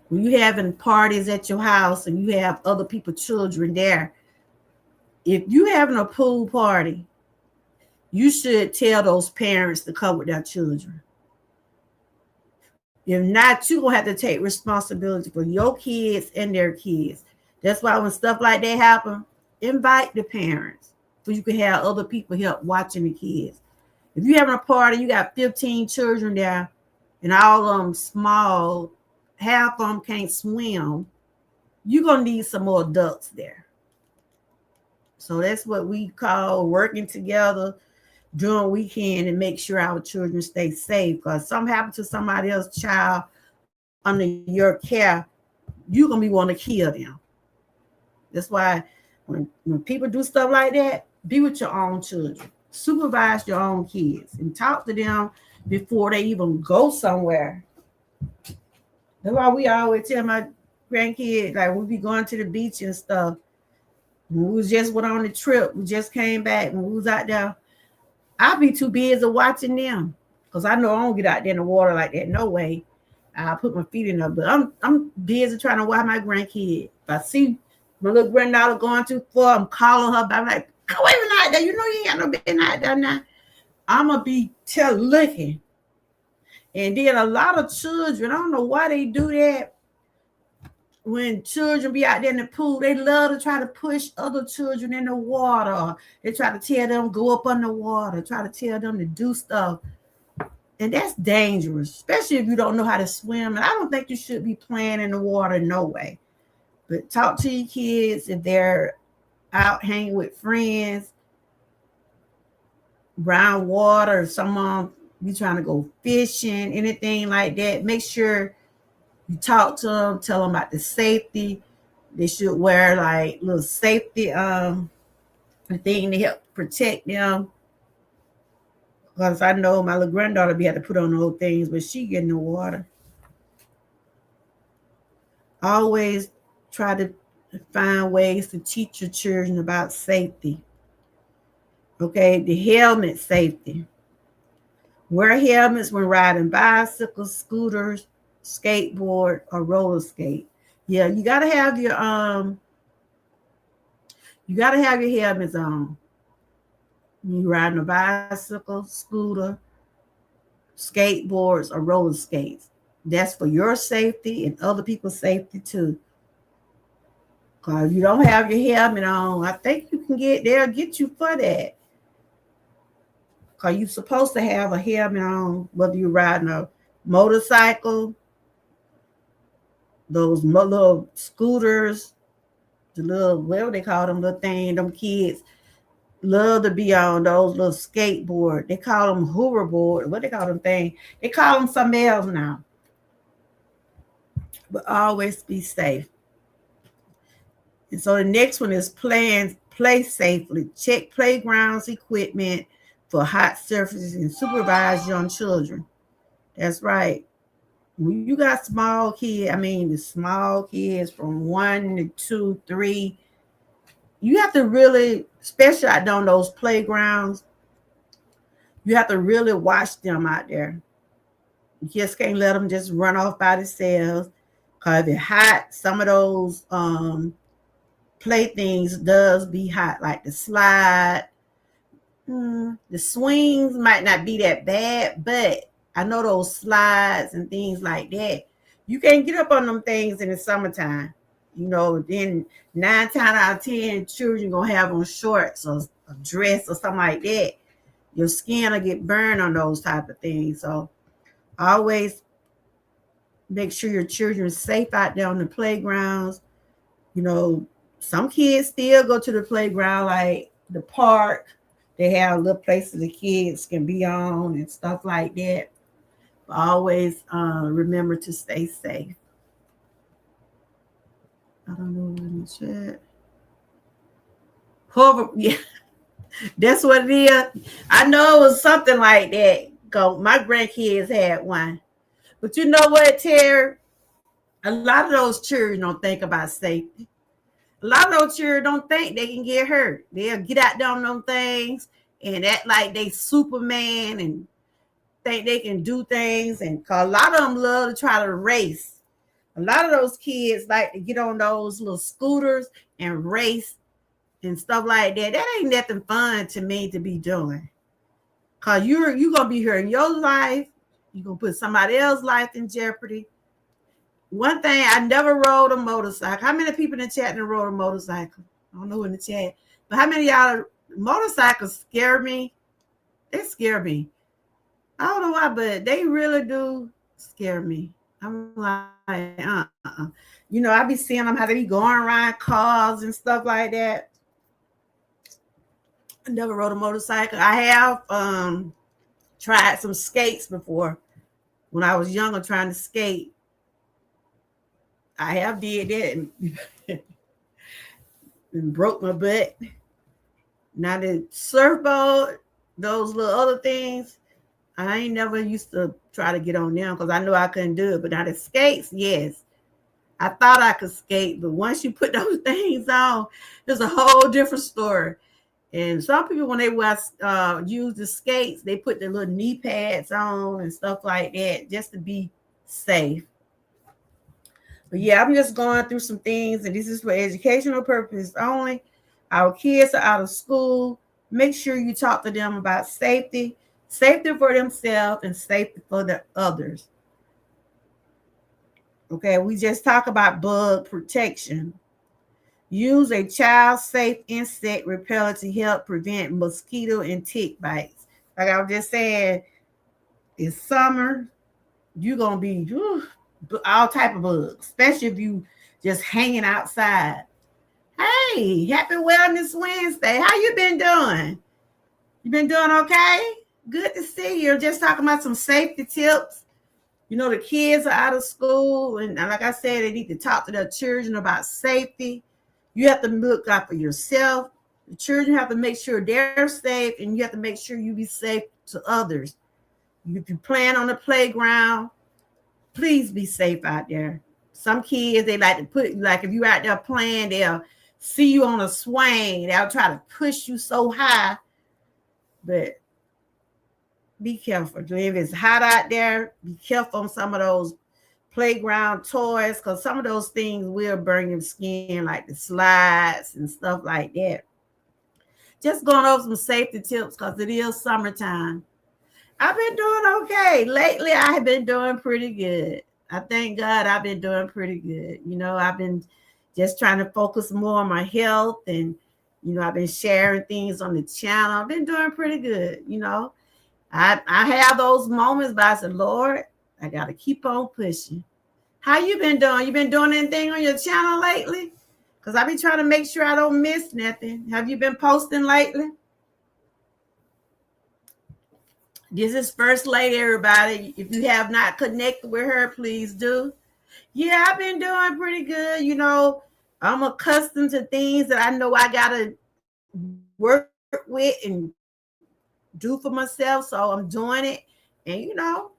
Speaker 1: when you having parties at your house and you have other people's children there. If you having a pool party, you should tell those parents to come with their children. If not, you're going to have to take responsibility for your kids and their kids. That's why when stuff like that happen, invite the parents so you can have other people help watching the kids. If you're having a party, you got 15 children there, and all of them small, half of them can't swim, you're going to need some more adults there. So that's what we call working together during weekend and make sure our children stay safe. Because something happened to somebody else's child under your care, you're going to be wanting to kill them. That's why when people do stuff like that, be with your own children. Supervise your own kids and talk to them before they even go somewhere. That's why we always tell my grandkids, like we be going to the beach and stuff. When we just went on the trip, we just came back, when we was out there, I'll be too busy watching them because I know I don't get out there in the water like that. No way. I'll put my feet in there, but I'm busy trying to watch my grandkid. If I see my little granddaughter going too far, I'm calling her, but I'm like, go away from out there. You know you ain't got no business out there now. I'm going to be looking. And then a lot of children, I don't know why they do that. When children be out there in the pool, they love to try to push other children in the water. They try to tell them go up on the water, try to tell them to do stuff. And that's dangerous, especially if you don't know how to swim. And I don't think you should be playing in the water, no way. But talk to your kids if they're out hanging with friends, around water, or someone you trying to go fishing, anything like that. Make sure you talk to them, tell them about the safety. They should wear like little safety thing to help protect them. Because I know my little granddaughter be had to put on those things, but she get in the water. Always try to find ways to teach your children about safety. Okay, the helmet safety. Wear helmets when riding bicycles, scooters, skateboard, or roller skate. Yeah, you gotta have your helmets on. You riding a bicycle, scooter, skateboards, or roller skates. That's for your safety and other people's safety too. Cause if you don't have your helmet on, I think they'll get you for that. Cause you're supposed to have a helmet on, whether you're riding a motorcycle, those little scooters, the little, whatever they call them, little thing, them kids love to be on those little skateboard. They call them hoverboard. What they call them thing? They call them something else now. But always be safe. And so the next one is play safely. Check playgrounds equipment for hot surfaces and supervise young children. That's right. When you got small kids, the small kids from 1 to 2, 3, you have to really, especially out on those playgrounds, you have to really watch them out there. You just can't let them just run off by themselves. Because if it's hot, some of those playthings does be hot, like the slide. The swings might not be that bad, but I know those slides and things like that. You can't get up on them things in the summertime. Then 9 times out of 10, children gonna have on shorts or a dress or something like that. Your skin will get burned on those type of things. So always make sure your children are safe out there on the playgrounds. Some kids still go to the playground, like the park. They have little places the kids can be on and stuff like that. But always remember to stay safe. I don't know in the chat. Yeah, that's what it is. I know it was something like that. My grandkids had one. But you know what, Terry? A lot of those children don't think about safety. A lot of those children don't think they can get hurt. They'll get out there on them things and act like they Superman and think they can do things. And cause a lot of them love to try to race. A lot of those kids like to get on those little scooters and race and stuff like that. That ain't nothing fun to me to be doing. Cause you're gonna be hurting your life. You're gonna put somebody else's life in jeopardy. One thing, I never rode a motorcycle. How many people in the chat rode a motorcycle? I don't know in the chat. But how many of y'all, motorcycles scare me? They scare me. I don't know why, but they really do scare me. I'm like, I be seeing them how they be going around cars and stuff like that. I never rode a motorcycle. I have tried some skates before when I was younger trying to skate. I have did that and broke my butt. Now the surfboard, those little other things, I ain't never used to try to get on them because I knew I couldn't do it. But now the skates, yes. I thought I could skate, but once you put those things on, it's a whole different story. And some people, when they use the skates, they put their little knee pads on and stuff like that just to be safe. But yeah, I'm just going through some things, and this is for educational purposes only. Our kids are out of school. Make sure you talk to them about safety for themselves and safety for the others. Okay, we just talk about bug protection. Use a child-safe insect repellent to help prevent mosquito and tick bites. Like I was just saying, It's summer. You're gonna be all type of bugs, especially if you just hanging outside. Hey, happy Wellness Wednesday. How you been doing? You been doing okay? Good to see you. Just talking about some safety tips. You know, the kids are out of school, and like I said, they need to talk to their children about safety. You have to look out for yourself. The children have to make sure they're safe, and you have to make sure you be safe to others. If you playing on the playground, please be safe out there. Some kids, they like to put, like if you out there playing, they'll see you on a swing. They'll try to push you so high. But be careful. If it's hot out there, be careful on some of those playground toys, because some of those things will burn your skin, like the slides and stuff like that. Just going over some safety tips because it is summertime. I've been doing okay. Lately, I have been doing pretty good. I thank God I've been doing pretty good. You know, I've been just trying to focus more on my health, and, you know, I've been sharing things on the channel. I've been doing pretty good. You know, I have those moments, but I said, Lord, I got to keep on pushing. How you been doing? You been doing anything on your channel lately? Because I've been trying to make sure I don't miss nothing. Have you been posting lately? This is First Lady, everybody. If you have not connected with her, please do. Yeah, I've been doing pretty good. You know, I'm accustomed to things that I know I got to work with and do for myself. So I'm doing it. And, you know,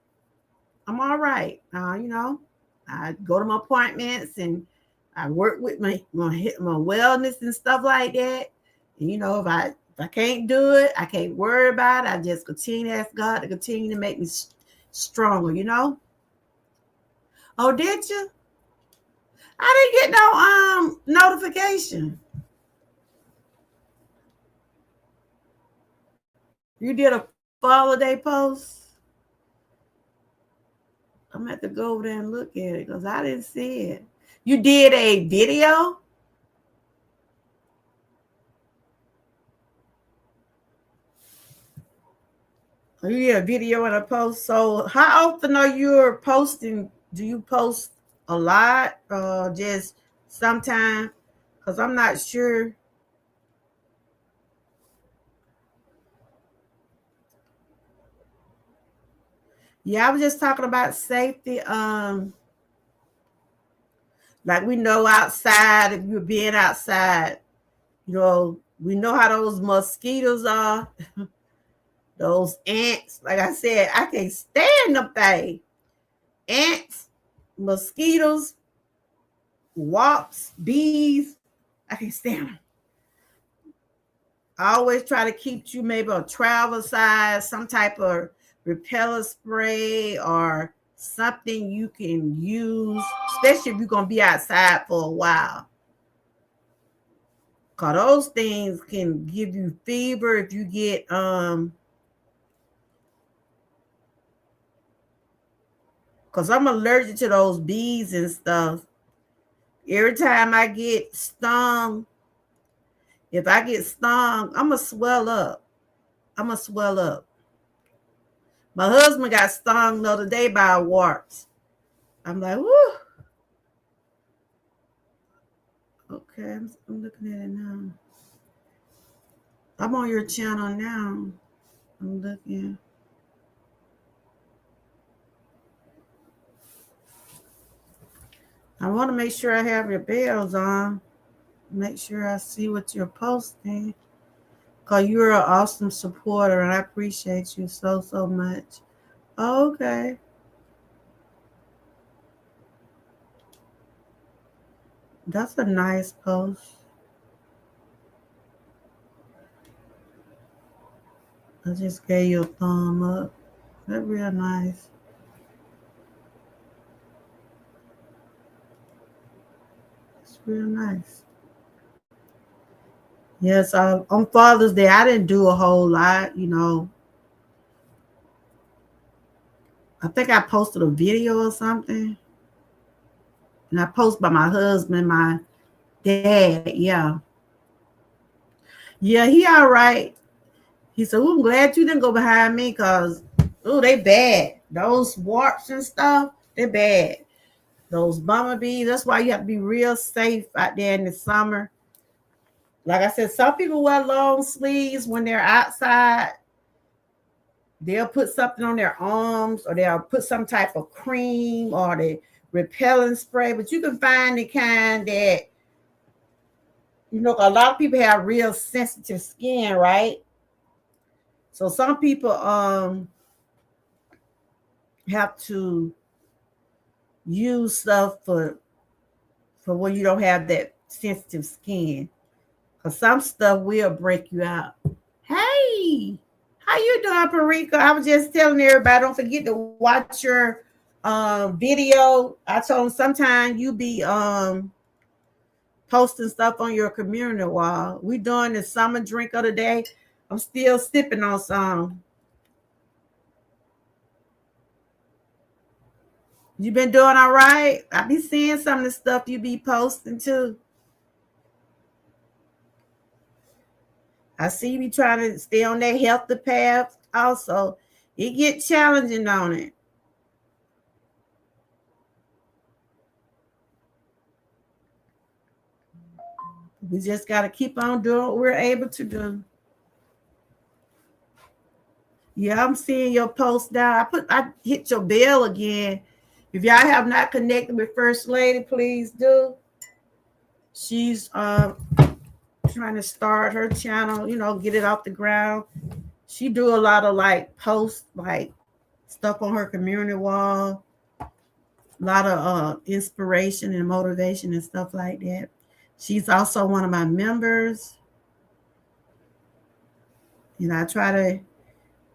Speaker 1: I'm all right. You know, I go to my appointments and I work with my wellness and stuff like that. And, you know, if I can't do it, I can't worry about it. I just continue to ask God to continue to make me stronger, you know? Oh, did you? I didn't get no notification. You did a holiday post? I'm going to have to go over there and look at it because I didn't see it. You did a video? You did a video and a post. So how often are you posting? Do you post a lot or just sometime? Because I'm not sure. Yeah, I was just talking about safety. Like we know outside, if you're being outside, you know, we know how those mosquitoes are. Those ants, like I said, I can't stand them things. Ants, mosquitoes, wasps, bees, I can't stand them. I always try to keep you maybe a travel size, some type of repeller spray or something you can use, especially if you're going to be outside for a while. Because those things can give you fever if you get because I'm allergic to those bees and stuff. Every time I get stung, if I get stung, I'm going to swell up. My husband got stung the other day by a wasp. I'm like, whoo. Okay, I'm looking at it now. I'm on your channel now. I'm looking. I want to make sure I have your bells on. Make sure I see what you're posting. Because you're an awesome supporter, and I appreciate you so much. Okay. That's a nice post. I just gave you a thumb up. That's real nice. It's real nice. Yes, on Father's Day, I didn't do a whole lot, you know. I think I posted a video or something. And I posted by my husband, my dad, yeah. Yeah, he all right. He said, well, I'm glad you didn't go behind me because Oh, they bad. Those warps and stuff, they're bad. Those bumblebees. That's why you have to be real safe out there in the summer. Like I said, some people wear long sleeves when they're outside. They'll put something on their arms, or they'll put some type of cream or the repellent spray. But you can find the kind that, a lot of people have real sensitive skin, right? So some people have to use stuff for when you don't have that sensitive skin. Cause some stuff will break you out. Hey, how you doing, Parika? I was just telling everybody, don't forget to watch your video. I told them sometime you be posting stuff on your community wall. We doing the summer drink of the day. I'm still sipping on some. You been doing all right? I be seeing some of the stuff you be posting too. I see you be trying to stay on that healthy path. Also, it get challenging on it. We just got to keep on doing what we're able to do. Yeah, I'm seeing your post now. I hit your bell again. If y'all have not connected with First Lady, please do. She's trying to start her channel, get it off the ground. She do a lot of like posts, like stuff on her community wall, a lot of inspiration and motivation and stuff like that. She's also one of my members. And I try to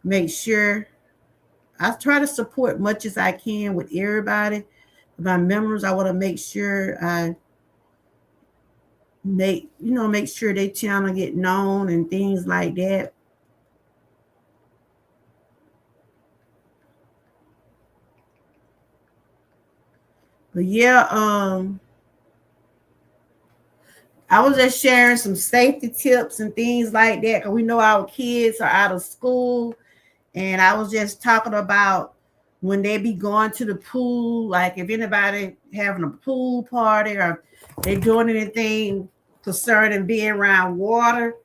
Speaker 1: make sure I try to support much as I can with everybody. My members, I want to make sure I make sure their channel get known and things like that. But yeah, I was just sharing some safety tips and things like that because we know our kids are out of school. And I was just talking about when they be going to the pool, like if anybody having a pool party or they doing anything concerning being around water,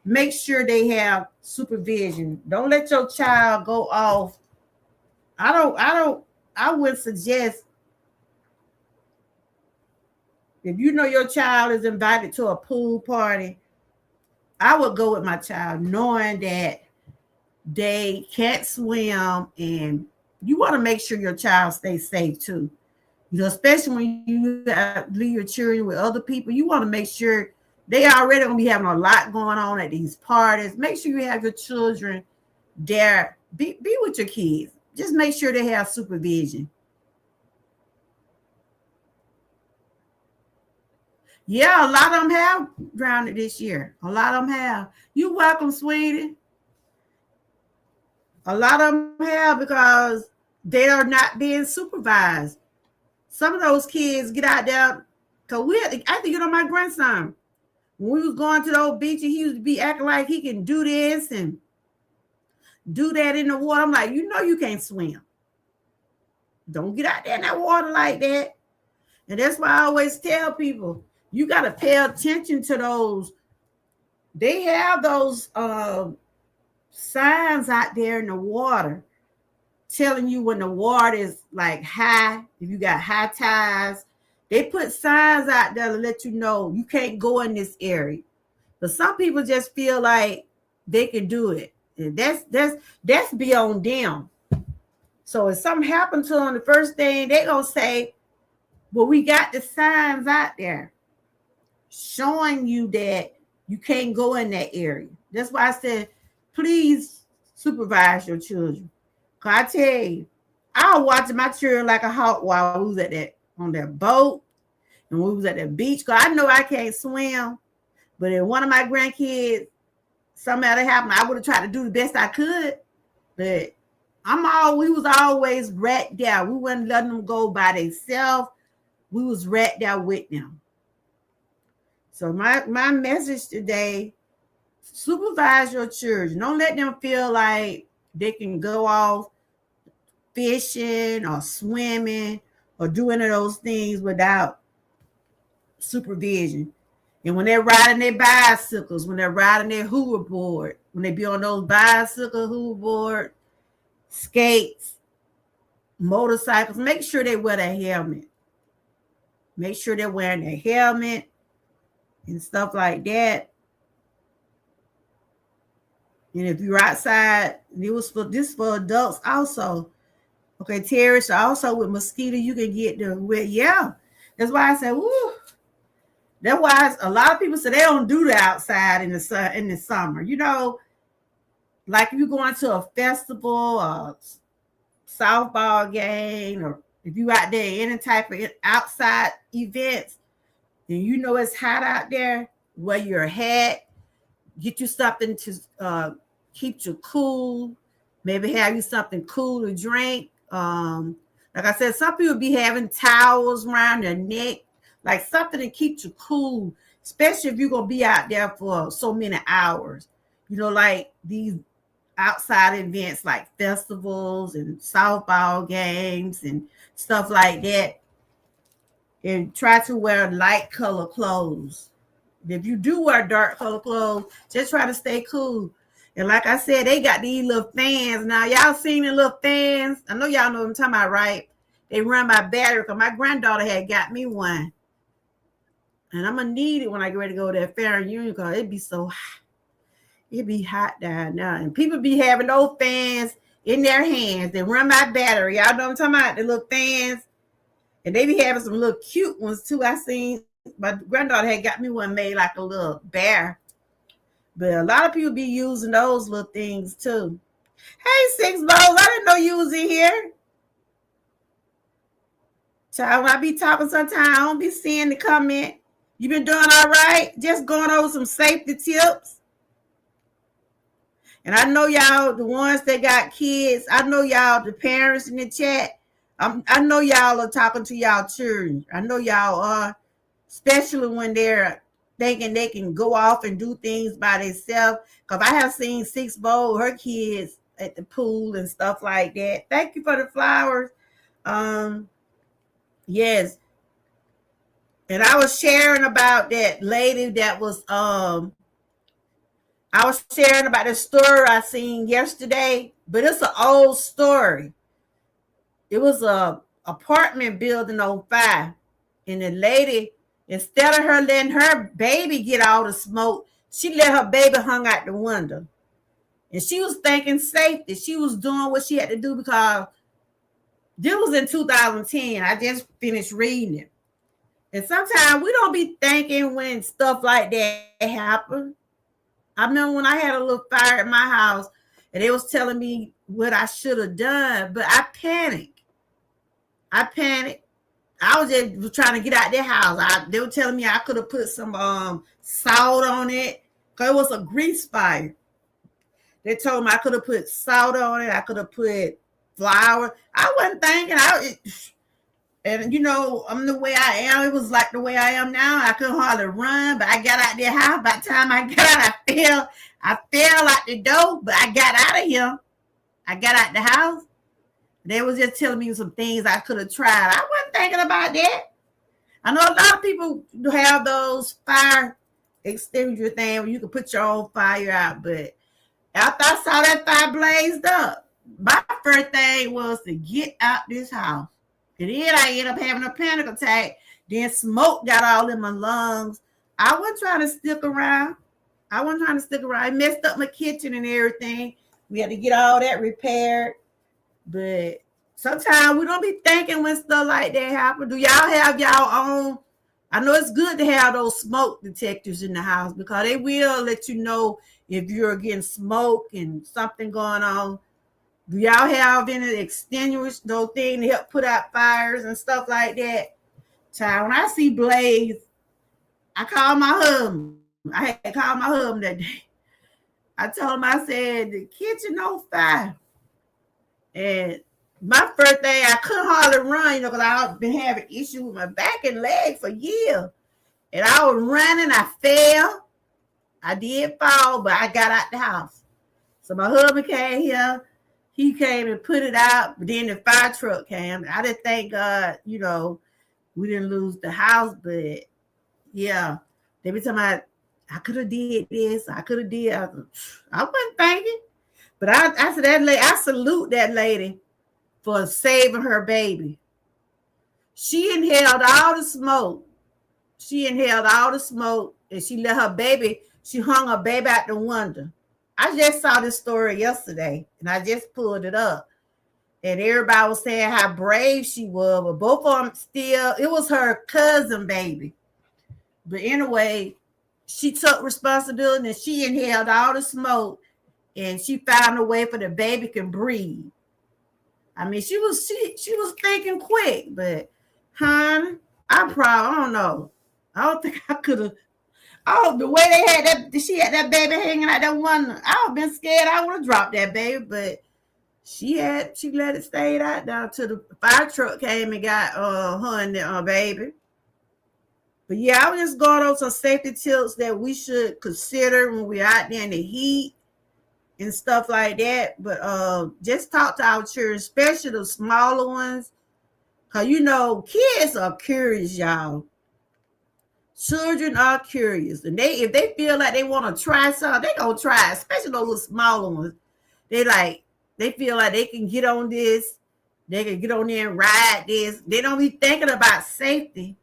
Speaker 1: make sure they have supervision. Don't let your child go off. I would suggest if you know your child is invited to a pool party, I would go with my child knowing that they can't swim, and you want to make sure your child stays safe too. Especially when you leave your children with other people, you want to make sure they already gonna be having a lot going on at these parties. Make sure you have your children there. Be with your kids. Just make sure they have supervision. Yeah, a lot of them have drowned this year. A lot of them have. You welcome, sweetie. A lot of them have because they are not being supervised. Some of those kids get out there because I had to get on my grandson. When we was going to the old beach, he used to be acting like he can do this and do that in the water. I'm like, you can't swim. Don't get out there in that water like that. And that's why I always tell people, you got to pay attention to those. They have those signs out there in the water telling you when the water is like high, if you got high tides. They put signs out there to let you know you can't go in this area. But some people just feel like they can do it. And that's beyond them. So if something happened to them, the first thing they gonna say, well, we got the signs out there showing you that you can't go in that area. That's why I said, please supervise your children. Cause I tell you, I was watching my children like a hawk while we was on that boat and we was at the beach. Cause I know I can't swim, but if one of my grandkids, something had happened, I would have tried to do the best I could. But we was always right there. We wasn't letting them go by themselves. We was right there with them. So my message today, supervise your children. Don't let them feel like they can go off fishing or swimming or doing those things without supervision. And when they're riding their bicycles, when they're riding their hoverboard, when they be on those bicycle, hoverboard, skates, motorcycles, make sure they wear their helmet. Make sure they're wearing their helmet and stuff like that. And if you're outside, this for adults also. Okay, Terry, so also with mosquito, you can get the wet. Yeah. That's why I said, woo. That's why a lot of people say they don't do the outside in the sun in the summer. You know, like if you're going to a festival or softball game, or if you out there any type of outside events, and you know it's hot out there, wear your hat, get you something to keep you cool, maybe have you something cool to drink. Like I said, some people be having towels around their neck, like something to keep you cool, especially if you're going to be out there for so many hours. You know, like these outside events like festivals and softball games and stuff like that. And try to wear light color clothes. If you do wear dark color clothes, just try to stay cool. And like I said, they got these little fans. Now, y'all seen the little fans? I know y'all know what I'm talking about, right? They run by battery, because my granddaughter had got me one. And I'm going to need it when I get ready to go to that fair and union, because it'd be so hot. It'd be hot down there. And people be having those fans in their hands. They run by battery. Y'all know what I'm talking about? The little fans. And they be having some little cute ones, too. I seen my granddaughter had got me one made like a little bear. But a lot of people be using those little things, too. Hey, Six Bowls, I didn't know you was in here. Child, when I be talking sometimes, I don't be seeing the comment. You been doing all right? Just going over some safety tips. And I know y'all, the ones that got kids, I know y'all, the parents in the chat, I know y'all are talking to y'all children. I know y'all are, especially when they're thinking they can go off and do things by themselves. Because I have seen Six Bowl, her kids at the pool and stuff like that. Thank you for the flowers. Yes. And I was sharing about that lady that was, I was sharing about the story I seen yesterday, but it's an old story. It was a apartment building on fire. And the lady, instead of her letting her baby get all the smoke, she let her baby hung out the window. And she was thinking safety. She was doing what she had to do, because this was in 2010. I just finished reading it. And sometimes we don't be thinking when stuff like that happen. I remember when I had a little fire at my house and they was telling me what I should have done, but I panicked. I was just trying to get out their house. They were telling me I could have put some salt on it, because it was a grease fire. They told me I could have put salt on it. I could have put flour. I wasn't thinking. And you know, I'm the way I am. It was like the way I am now. I couldn't hardly run, but I got out their house. By the time I got out, I fell out the door, but I got out of here. I got out the house. They was just telling me some things I could have tried. I wasn't thinking about that. I know a lot of people have those fire extinguisher things where you can put your own fire out, but after I saw that fire blazed up, my first thing was to get out this house. And then I ended up having a panic attack. Then smoke got all in my lungs. I wasn't trying to stick around. It messed up my kitchen and everything. We had to get all that repaired. But sometimes we don't be thinking when stuff like that happen. Do y'all have y'all own? I know it's good to have those smoke detectors in the house, because they will let you know if you're getting smoke and something going on. Do y'all have any extinguish those things to help put out fires and stuff like that? Child, when I see blaze, I call my husband. I had called my husband that day. I told him, I said, the kitchen on fire. And my first thing, I couldn't hardly run, because I've been having issues with my back and leg for years. And I was running, I fell. I did fall, but I got out the house. So my husband came here. he came and put it out, but then the fire truck came. I didn't thank God, we didn't lose the house, but yeah, they be talking about I could have did this, I could have did. I wasn't thinking, but I said that lady, I salute that lady for saving her baby. She inhaled all the smoke. She inhaled all the smoke, and she let her baby. She hung her baby out the window. I just saw this story yesterday, and I just pulled it up. And everybody was saying how brave she was, but both of them still, it was her cousin baby. But anyway, she took responsibility and she inhaled all the smoke, and she found a way for the baby can breathe. I mean, she was thinking quick, but hon, I don't know. I don't think I could have. Oh, the way they had she had that baby hanging out that one. I would have been scared. I would have dropped that baby, but she let it stay out down till the fire truck came and got her and the baby. But yeah, I was just going over some safety tips that we should consider when we're out there in the heat and stuff like that. But just talk to our children, especially the smaller ones, because kids are curious, y'all. Children are curious, and if they feel like they want to try something, they gonna try, especially those little smaller ones. They feel like they can get on this, they can get on there and ride this. They don't be thinking about safety.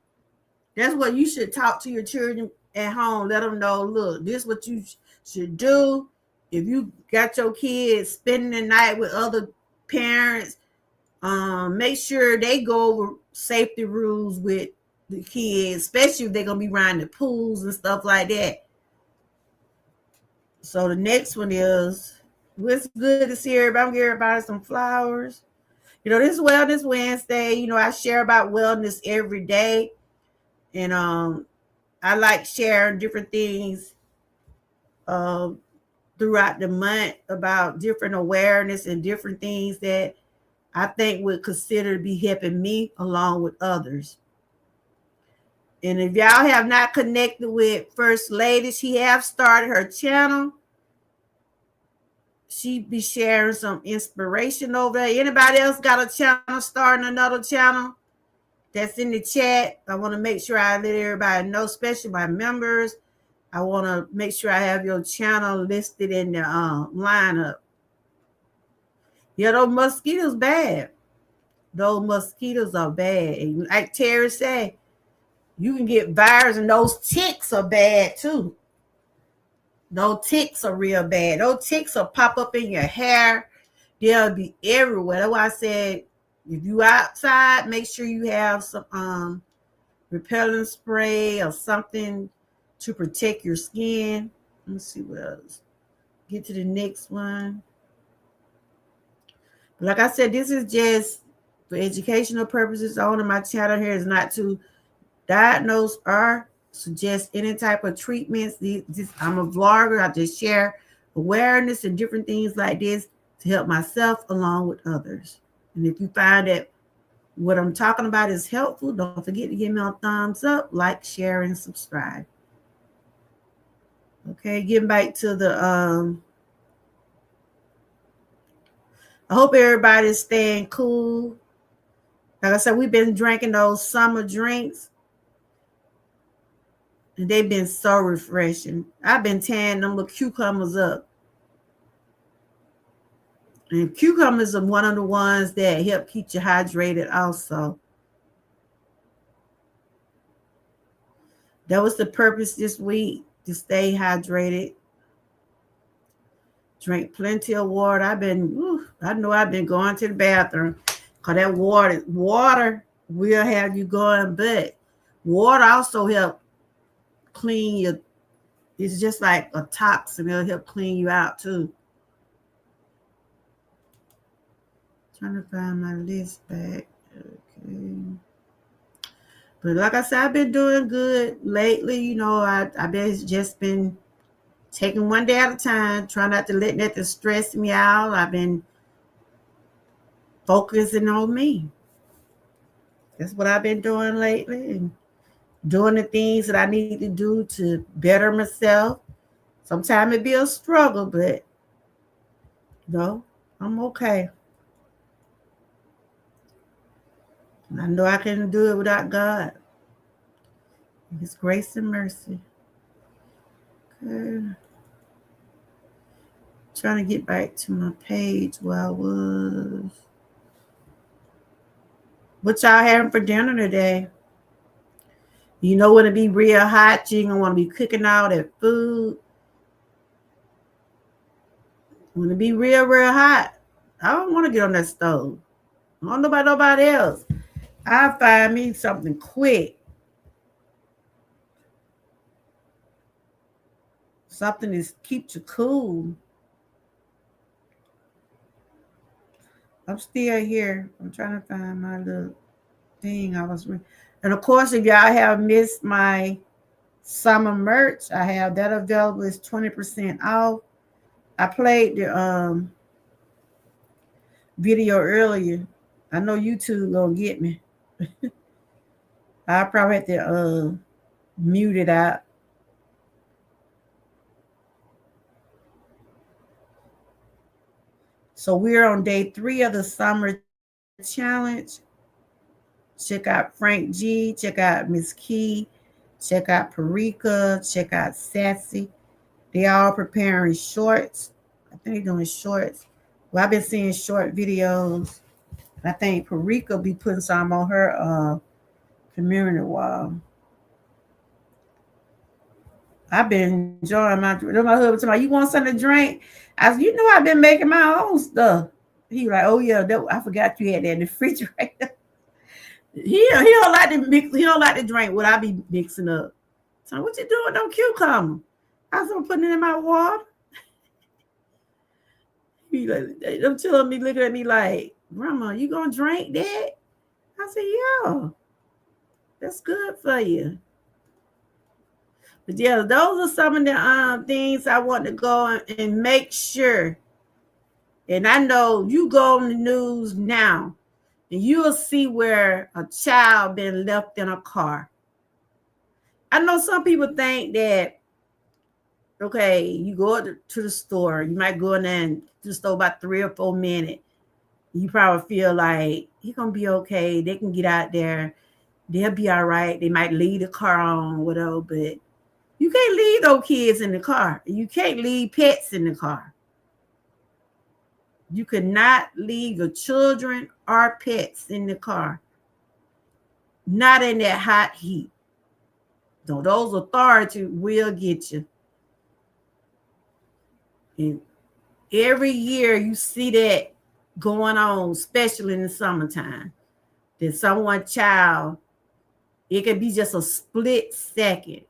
Speaker 1: That's what you should talk to your children at home. Let them know, look, this is what you should do. If you got your kids spending the night with other parents, make sure they go over safety rules with the kids, especially if they're going to be around the pools and stuff like that. So the next one is, it's good to see everybody. I'm getting everybody some flowers. This is Wellness Wednesday. I share about wellness every day. And I like sharing different things throughout the month about different awareness and different things that I think would consider to be helping me along with others. And if y'all have not connected with First Lady, she have started her channel. She be sharing some inspiration over there. Anybody else got a channel starting another channel? That's in the chat. I want to make sure I let everybody know, especially my members. I want to make sure I have your channel listed in the lineup. Yeah, those mosquitoes bad. Those mosquitoes are bad. And like Terry said, you can get virus, and those ticks are bad too. Those ticks are real bad. Those ticks will pop up in your hair. They'll be everywhere. That's why I said, if you outside, make sure you have some repellent spray or something to protect your skin. Let's see what else. Get to the next one. Like I said, this is just for educational purposes only. My channel here is not to diagnose or suggest any type of treatments. I'm a vlogger. I just share awareness and different things like this to help myself along with others. And if you find that what I'm talking about is helpful, don't forget to give me a thumbs up, like, share, and subscribe. Okay, getting back to the I hope everybody's staying cool. Like I said, we've been drinking those summer drinks, and they've been so refreshing. I've been tearing them little cucumbers up. And cucumbers are one of the ones that help keep you hydrated also. That was the purpose this week, to stay hydrated. Drink plenty of water. I know I've been going to the bathroom because that water will have you going, but water also help clean your, it's just like a toxin. It'll help clean you out too. Trying to find my list back. Okay. But like I said, I've been doing good lately. I've been taking one day at a time, trying not to let nothing stress me out. I've been focusing on me. That's what I've been doing lately, and doing the things that I need to do to better myself. Sometimes it be a struggle, but I'm okay. I know I can't do it without God. His grace and mercy. Okay. Trying to get back to my page where I was. What y'all having for dinner today? You know when it be real hot, you ain't gonna want to be cooking all that food. When it be real, real hot, I don't want to get on that stove. I don't know about nobody else. I find me something quick. Something that keeps you cool. I'm still here. I'm trying to find my little thing I was reading. And of course, if y'all have missed my summer merch, I have that available. It's 20% off. I played the video earlier. I know YouTube gonna get me. I probably have to mute it out. So we're on day 3 of the summer challenge. Check out Frank G. Check out Miss Key. Check out Parika. Check out Sassy. They all preparing shorts. I think they're doing shorts. Well, I've been seeing short videos. I think Parika will be putting some on her community wall. I've been enjoying my husband talking about, you want something to drink? I said, you know, I've been making my own stuff. He like, oh yeah, I forgot you had that in the refrigerator. He don't like to mix. He don't like to drink what I be mixing up. So what you doing? Them cucumber. I was putting it in my water. He like, them telling me, looking at me like, Grandma, you gonna drink that? I said, yeah, that's good for you. But yeah, those are some of the things I want to go and make sure. And I know you go on the news now, and you'll see where a child been left in a car. I know some people think that, okay, you go to the store, you might go in there and to the store about 3 or 4 minutes. You probably feel like you're gonna be okay. They can get out there, they'll be all right. They might leave the car on, whatever, but you can't leave those kids in the car. You can't leave pets in the car. You could not leave your children or pets in the car. Not in that hot heat. So those authorities will get you. And every year you see that going on, especially in the summertime. That someone child, it can be just a split second.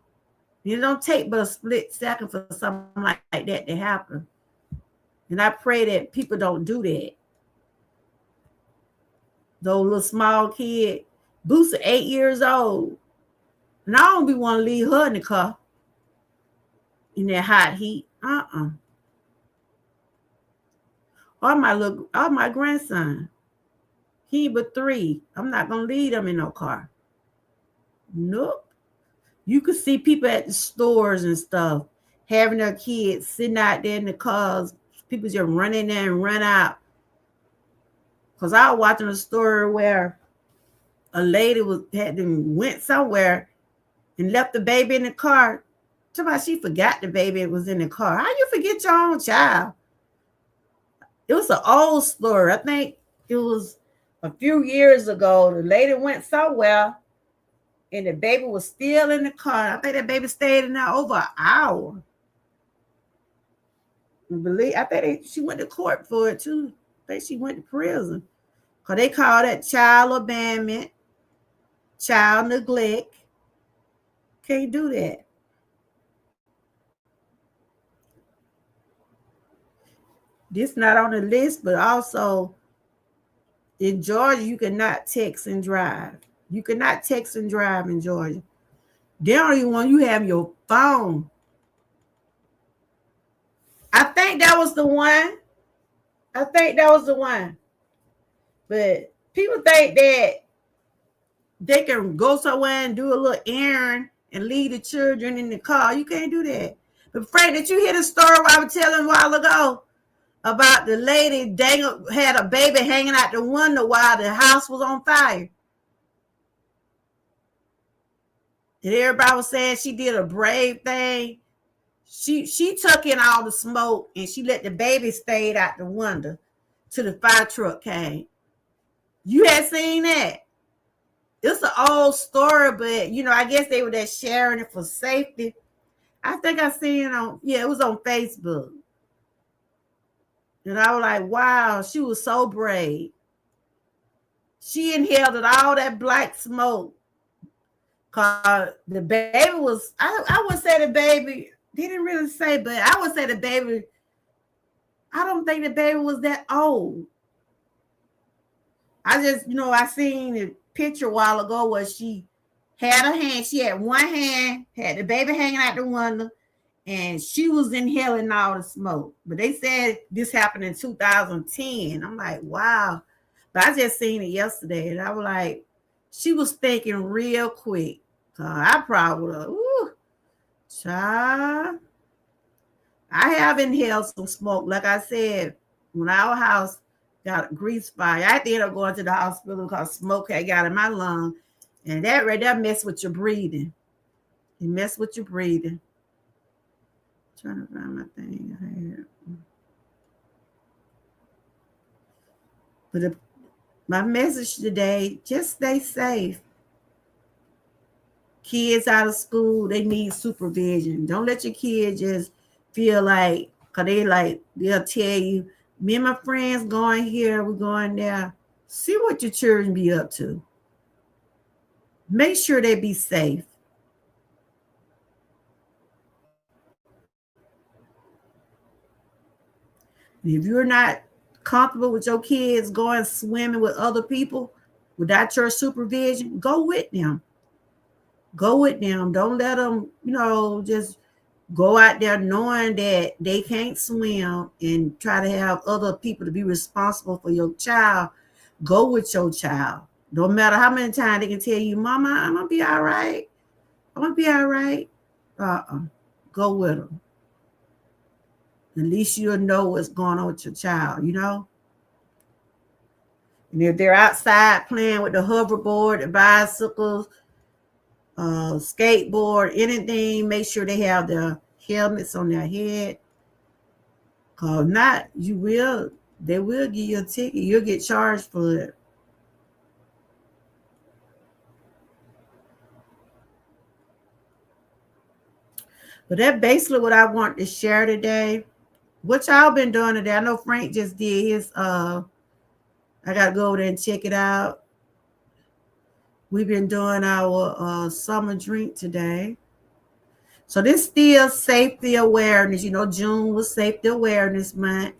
Speaker 1: It don't take but a split second for something like that to happen. And I pray that people don't do that. Those little small kid, Booster 8 years old. And I don't be want to leave her in the car in that hot heat. Or my grandson. He but 3. I'm not gonna leave them in no car. Nope. You could see people at the stores and stuff having their kids sitting out there in the cars. People just run in there and run out. Because I was watching a story where a lady went somewhere and left the baby in the car. Somebody, she forgot the baby was in the car. How you forget your own child? It was an old story. I think it was a few years ago. The lady went somewhere and the baby was still in the car. I think that baby stayed in there over an hour. I think she went to court for it too. I think she went to prison. Because they call that child abandonment, child neglect. Can't do that. This not on the list, but also in Georgia, you cannot text and drive. You cannot text and drive in Georgia. They don't even want you have your phone. I think that was the one. But people think that they can go somewhere and do a little errand and leave the children in the car. You can't do that. The fact that you hear the story I was telling a while ago, about the lady had a baby hanging out the window while the house was on fire. And everybody was saying she did a brave thing. She took in all the smoke and she let the baby stay out the window till the fire truck came. You had seen that? It's an old story, but I guess they were just sharing it for safety. I think I seen it was on Facebook. And I was like, wow, she was so brave. She inhaled all that black smoke. Cause the baby was, I would say the baby, they didn't really say, but I would say the baby, I don't think the baby was that old. I just, I seen a picture a while ago where she had one hand, had the baby hanging out the window, and she was inhaling all the smoke. But they said this happened in 2010. I'm like, wow. But I just seen it yesterday, and I was like, she was thinking real quick. I probably would have, ooh, child. I have inhaled some smoke. Like I said, when our house got a grease fire, I had to end up going to the hospital because smoke had got in my lung. And that right there mess with your breathing. It mess with your breathing. I'm trying to find my thing. But my message today, just stay safe. Kids out of school, they need supervision. Don't let your kids just feel like, because they'll tell you, me and my friends going here, we're going there. See what your children be up to. Make sure they be safe. If you're not comfortable with your kids going swimming with other people without your supervision, go with them. Go with them. Don't let them, just go out there knowing that they can't swim and try to have other people to be responsible for your child. Go with your child. No matter how many times they can tell you, Mama, I'm going to be all right. I'm going to be all right. Go with them. At least you'll know what's going on with your child, And if they're outside playing with the hoverboard, the bicycles, skateboard, anything, make sure they have their helmets on their head. Cause not, they will give you a ticket. You'll get charged for it. But that's basically what I want to share today. What y'all been doing today? I know Frank just did his. I gotta go over there and check it out. We've been doing our summer drink today. So this still safety awareness. June was safety awareness month.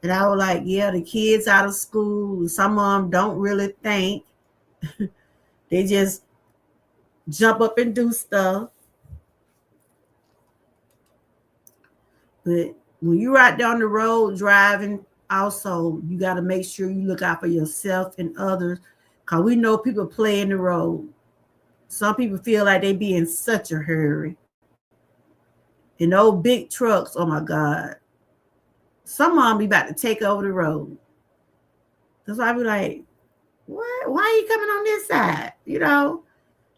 Speaker 1: And I was like, yeah, the kids out of school, some of them don't really think. They just jump up and do stuff. But when you're out down the road driving, also, you got to make sure you look out for yourself and others. Because we know people play in the road. Some people feel like they be in such a hurry. And those big trucks, oh my God. Some of them be about to take over the road. That's why I be like, what? Why are you coming on this side?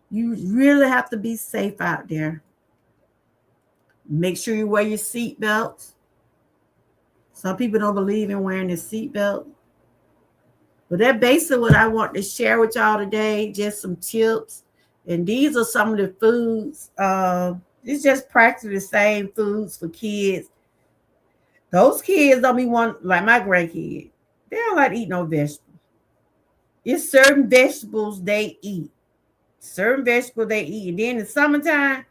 Speaker 1: You really have to be safe out there. Make sure you wear your seatbelts. Some people don't believe in wearing the seatbelt. But that's basically what I want to share with y'all today. Just some tips. And these are some of the foods. It's just practically the same foods for kids. Those kids don't be like my grandkids. They don't like to eat no vegetables. It's certain vegetables they eat. Certain vegetables they eat. And then in the summertime,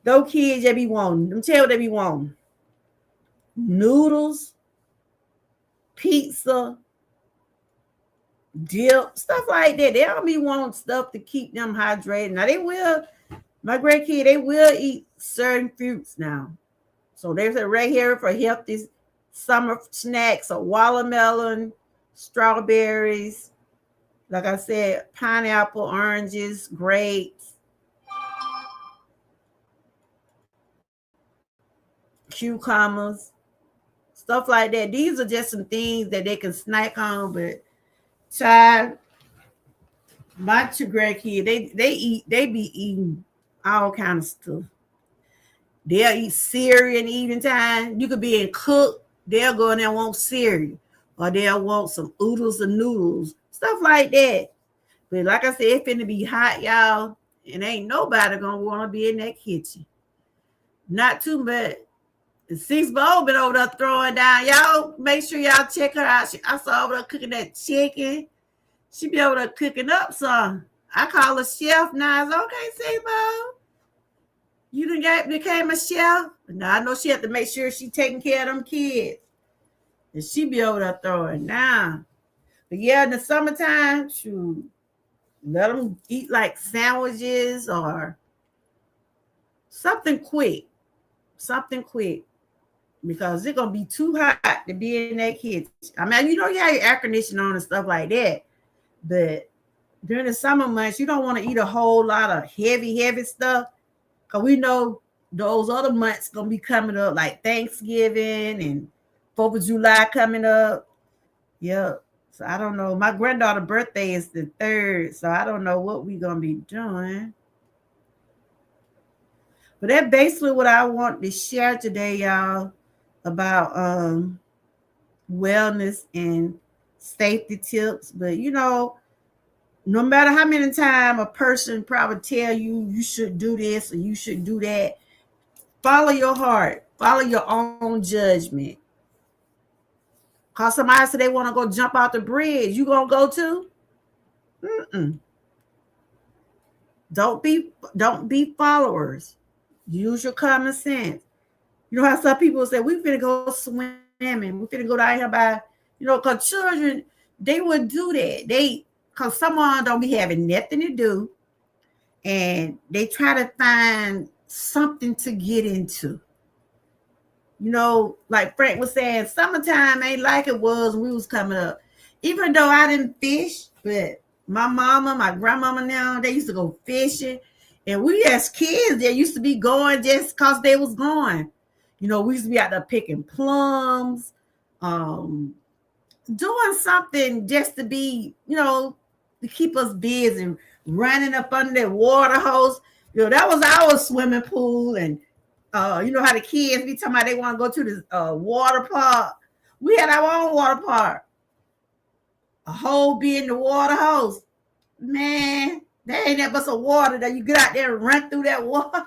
Speaker 1: those kids they be wanting. Them tell what they be wanting. Noodles, pizza, dip, stuff like that. They don't be wanting stuff to keep them hydrated. Now they will, my grandkid, they will eat certain fruits now. So there's a right here for healthy summer snacks, a watermelon, strawberries, like I said, pineapple, oranges, grapes, cucumbers. stuff like that. These are just some things that they can snack on. But child, my two grandkids, they be eating all kind of stuff. They'll eat cereal in the evening time. You could be in cook, they'll go in there and want cereal. Or they'll want some oodles and noodles, stuff like that. But like I said, it's finna be hot, y'all. And ain't nobody gonna wanna be in that kitchen. Not too much. The 6-year-old been over there throwing down. Y'all make sure y'all check her out. I saw over there cooking that chicken. She be over there cooking up some. I call her chef now. It's okay, 6-year-old. You done became a chef. Now I know she have to make sure she taking care of them kids. And she be over there throwing down. But yeah, in the summertime, shoot, let them eat like sandwiches or something quick. Something quick. Because it's gonna be too hot to be in that kitchen. I mean, you have your air conditioning on and stuff like that. But during the summer months, you don't want to eat a whole lot of heavy stuff. Because we know those other months gonna be coming up, like Thanksgiving and 4th of July coming up. Yep. So I don't know. My granddaughter's birthday is the 3rd, so I don't know what we're gonna be doing. But that's basically what I want to share today, y'all, about wellness and safety tips. But no matter how many times a person probably tell you should do this or you should do that, follow your heart, follow your own judgment. Cause somebody said they want to go jump out the bridge, you gonna go too? Don't be followers. Use your common sense. You know how some people say we finna go swimming, we finna go down here by, because children, they would do that. Because someone don't be having nothing to do, and they try to find something to get into. Like Frank was saying, summertime ain't like it was when we was coming up. Even though I didn't fish, but my mama, my grandmama now, they used to go fishing. And we as kids, they used to be going just because they was going. We used to be out there picking plums, doing something just to be, to keep us busy, running up under that water hose. That was our swimming pool. And how the kids be talking about they want to go to the water park. We had our own water park. A hole be in the water hose. Man, there ain't that but some water that you get out there and run through that water.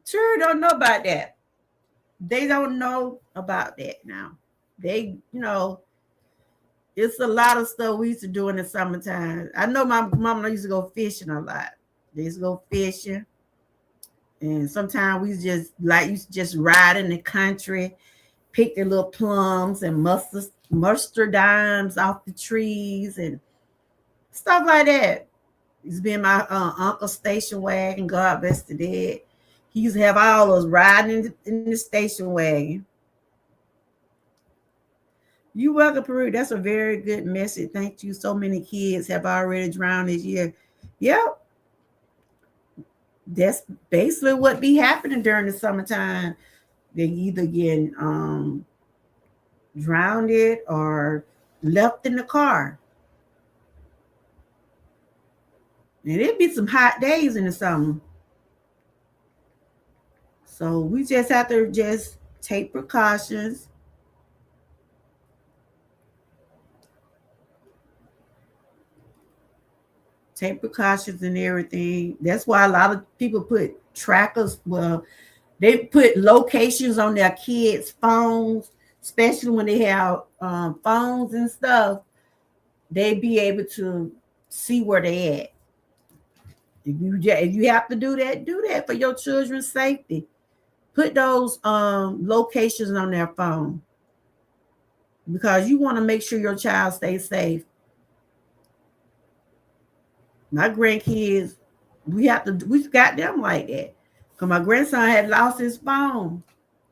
Speaker 1: Sure don't know about that. They don't know about that now. They, it's a lot of stuff we used to do in the summertime. I know my mama used to go fishing a lot. They used to go fishing. And sometimes we used to just ride in the country, pick the little plums and mustard dimes off the trees and stuff like that. Used to be in my uncle's station wagon, God bless the dead. He used to have all those riding in the station wagon. You welcome, Peru. That's a very good message. Thank you. So many kids have already drowned this year. Yep. That's basically what be happening during the summertime. They either get drowned or left in the car. And it'd be some hot days in the summer. So we just have to just take precautions. Take precautions and everything. That's why a lot of people put trackers. Well, they put locations on their kids' phones, especially when they have phones and stuff. They be able to see where they at. If you have to do that for your children's safety. Put those locations on their phone because you want to make sure your child stays safe. My grandkids, we got them like that. Because my grandson had lost his phone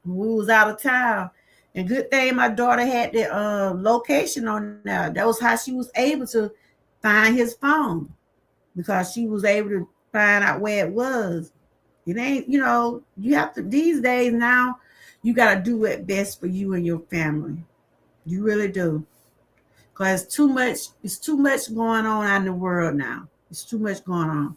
Speaker 1: when we was out of town. And good thing my daughter had the location on there. That was how she was able to find his phone. Because she was able to find out where it was. It ain't, you have to, these days now, you got to do what's best for you and your family. You really do. Because it's too much going on out in the world now. It's too much going on.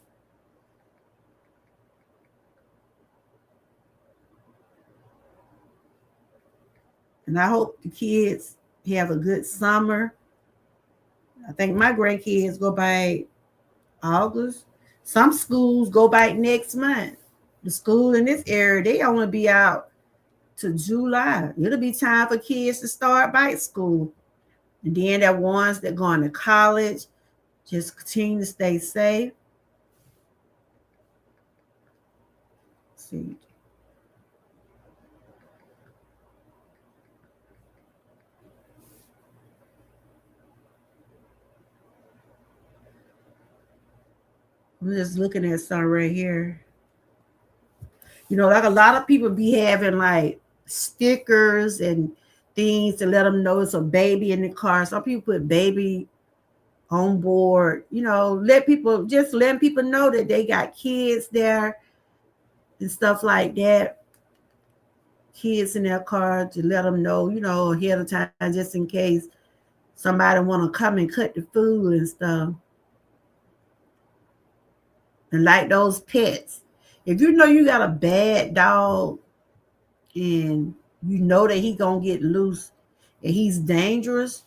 Speaker 1: And I hope the kids have a good summer. I think my grandkids go by August. Some schools go back next month. The school in this area, they only be out to July. It'll be time for kids to start back school. And then there ones that going to college, just continue to stay safe. Let's see. I'm just looking at some right here. Like a lot of people be having like stickers and things to let them know it's a baby in the car. Some people put baby on board, letting people know that they got kids there and stuff like that. Kids in their car to let them know, ahead of time, just in case somebody want to come and cut the food and stuff. And like those pets, if you know you got a bad dog and you know that he gonna get loose and he's dangerous,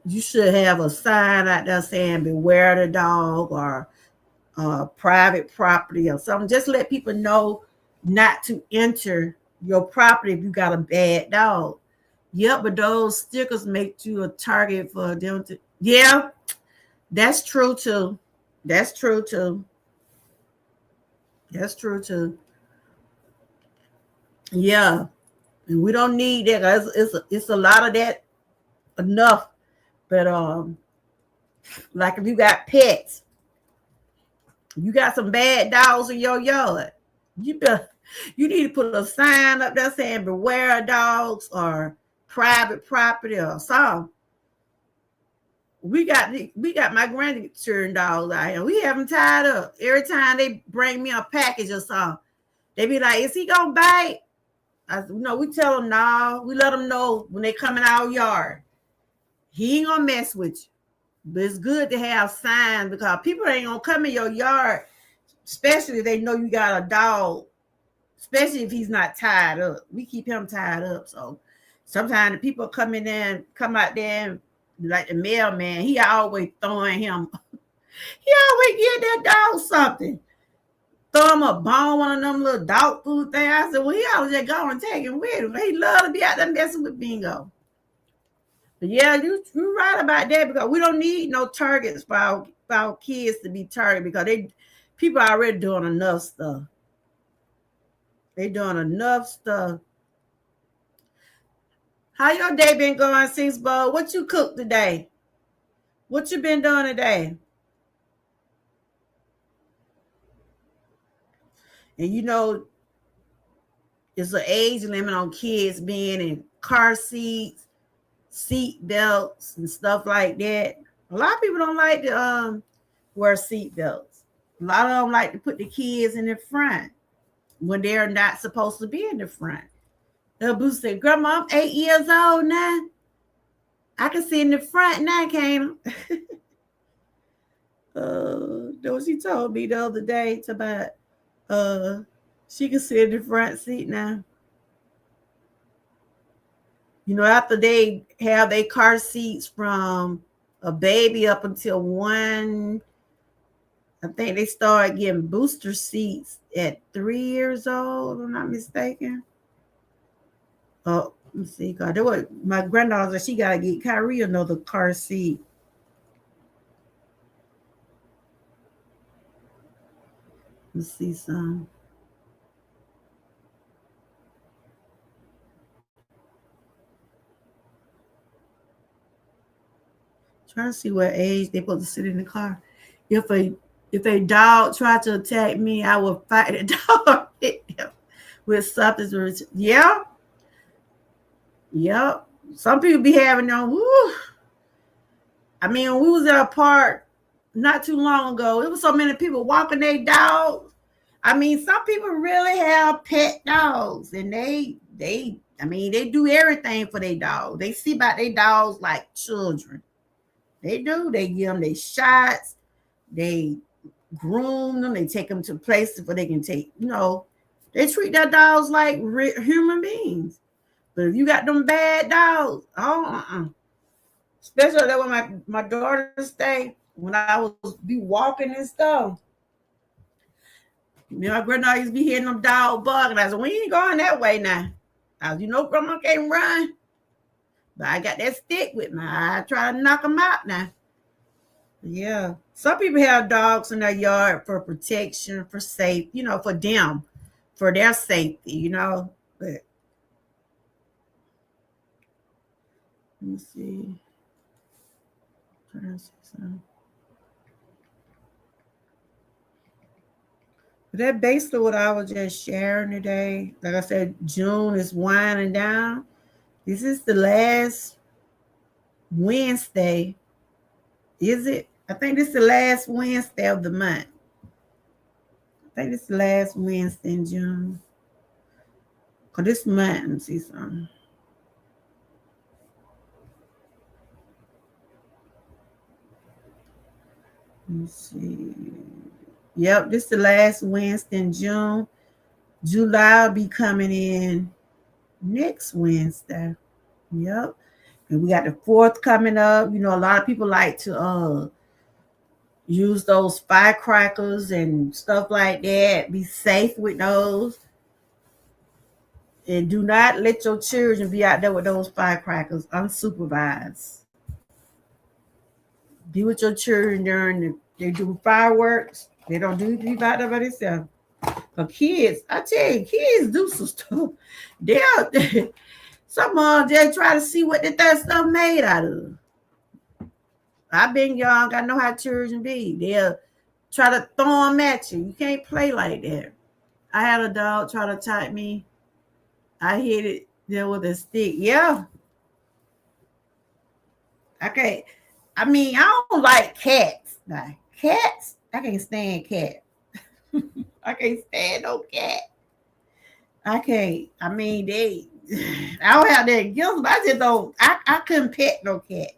Speaker 1: you should have a sign out there saying beware the dog or private property or something. Just let people know not to enter your property if you got a bad dog. Yep, but those stickers make you a target for them to, yeah, that's true too. That's true too. That's true too. Yeah, and we don't need that. It's a lot of that enough. But like if you got pets, you got some bad dogs in your yard, you need to put a sign up there saying beware of dogs or private property or something. We got my grandchildren dogs out here. We have them tied up. Every time they bring me a package or something, they be like, "Is he gonna bite?" We tell them no. We let them know when they come in our yard. He ain't gonna mess with you. But it's good to have signs because people ain't gonna come in your yard, especially if they know you got a dog, especially if he's not tied up. We keep him tied up. So sometimes the people come out there and like the mailman, he always throwing him. He always get that dog something. Throw him a bone, one of them little dog food things. I said, well, he always just go and take him with him. He love to be out there messing with Bingo. But yeah, you're right about that because we don't need no targets for our kids to be targeted because people are already doing enough stuff. They doing enough stuff. How your day been going, Six Bowl? What you cooked today? What you been doing today? And there's an age limit on kids being in car seats, seat belts, and stuff like that. A lot of people don't like to wear seat belts. A lot of them like to put the kids in the front when they're not supposed to be in the front. The boo said, "Grandma, I'm 8 years old now. I can sit in the front now, can't I?" She told me the other day about she can sit in the front seat now. After they have their car seats from a baby up until 1, I think they start getting booster seats at 3 years old, if I'm not mistaken. Oh, let me see. God, my granddaughter said she got to get Kyrie another car seat. Let's see some. Trying to see what age they're supposed to sit in the car. If a dog tried to attack me, I would fight a dog with something. Yeah. Yep. Some people be having them. Woo. I mean, when we was at a park not too long ago. It was so many people walking their dogs. I mean, some people really have pet dogs, and they do everything for their dog. They see about their dogs like children. They do. They give them their shots. They groom them. They take them to places where they can they treat their dogs like human beings. But if you got them bad dogs, especially that when my daughter stayed, when I was be walking and stuff. My grandma used to be hitting them dog bug, and I said, "We ain't going that way now." Grandma can't run, but I got that stick with me. I try to knock them out now. Yeah, some people have dogs in their yard for protection, for safe, for them, for their safety, But let me see. Trying to see something. But that's basically what I was just sharing today. Like I said, June is winding down. This is the last Wednesday. Is it? I think this is the last Wednesday of the month. I think this is the last Wednesday in June. Because this month, let me see something. Let me see. Yep, this is the last Wednesday in June. July will be coming in next Wednesday. Yep. And we got the 4th coming up. A lot of people like to use those firecrackers and stuff like that. Be safe with those. And do not let your children be out there with those firecrackers unsupervised. Be with your children during they do fireworks. They don't do anything out there by themselves. But kids, I tell you, kids do some stuff. Some of them just try to see what that stuff made out of. I've been young. I know how children be. They'll try to throw them at you. You can't play like that. I had a dog try to attack me. I hit it there with a stick. Yeah. Okay. I mean, I don't like cats. Like cats, I can't stand cats. I can't stand no cat. I can't. I mean, I don't have that guilt, but I just don't. I couldn't pet no cat.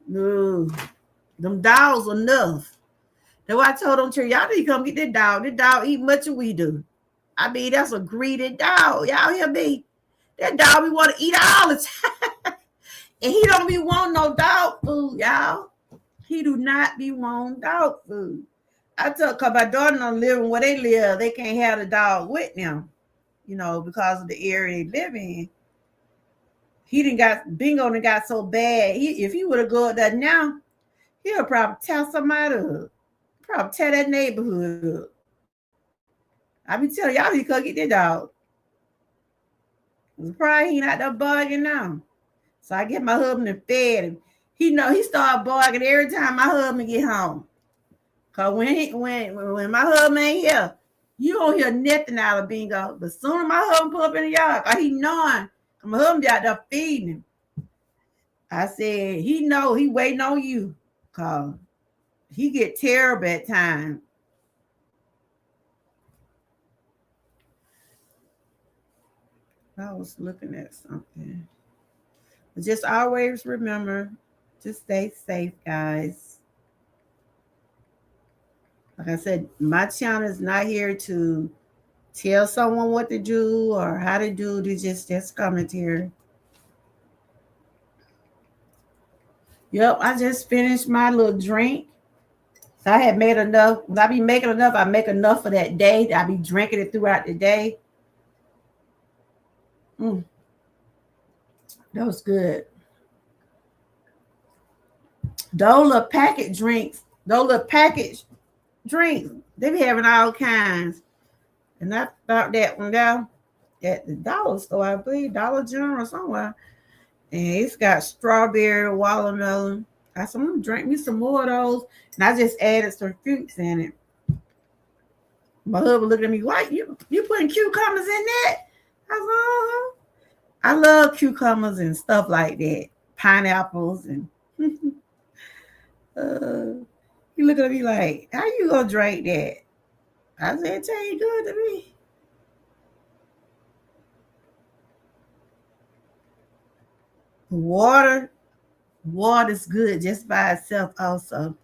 Speaker 1: No, them dogs enough. That's why I told them, y'all need to come get that dog. This dog eat much as we do. I mean, that's a greedy dog. Y'all hear me? That dog we want to eat all the time. And he don't be wanting no dog food, y'all. He do not be wanting dog food. I tell, because my daughter don't live where they live, they can't have the dog with them, because of the area they live in. Bingo done got so bad. If he would have gone there now, he'll probably tear somebody up. Probably tear that neighborhood up. I be telling y'all, he could get that dog. Probably he not that barking now. So I get my husband and fed him. He start barking every time my husband get home. Cause when my husband ain't here, you don't hear nothing out of Bingo. But soon as my husband pull up in the yard, cause he knowing, my husband be out there feeding him. I said, he know he waiting on you. Cause he get terrible at times. I was looking at something. But just always remember to stay safe, guys. Like I said, my channel is not here to tell someone what to do or how to do. It's just commentary. Yep, I just finished my little drink. So I had made enough. When I be making enough, I make enough for that day. I be drinking it throughout the day. That was good. Those little package drinks, they be having all kinds. And I found that one down at the dollar store, I believe, Dollar General or somewhere. And it's got strawberry, watermelon. I said, I'm gonna drink me some more of those. And I just added some fruits in it. My husband looked at me, what? You putting cucumbers in that? I was like, I love cucumbers and stuff like that. Pineapples and He looking at me like, how you gonna drink that? I said, it ain't good to me. Water's good just by itself also.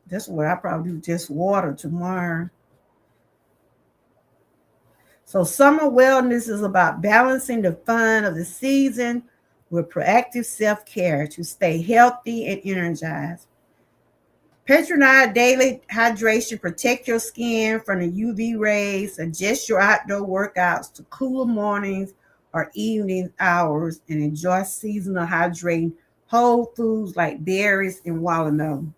Speaker 1: That's what I probably do, just water tomorrow. So summer wellness is about balancing the fun of the season with proactive self-care to stay healthy and energized. Patronize daily hydration, protect your skin from the UV rays, adjust your outdoor workouts to cooler mornings or evening hours, and enjoy seasonal hydrating whole foods like berries and watermelon.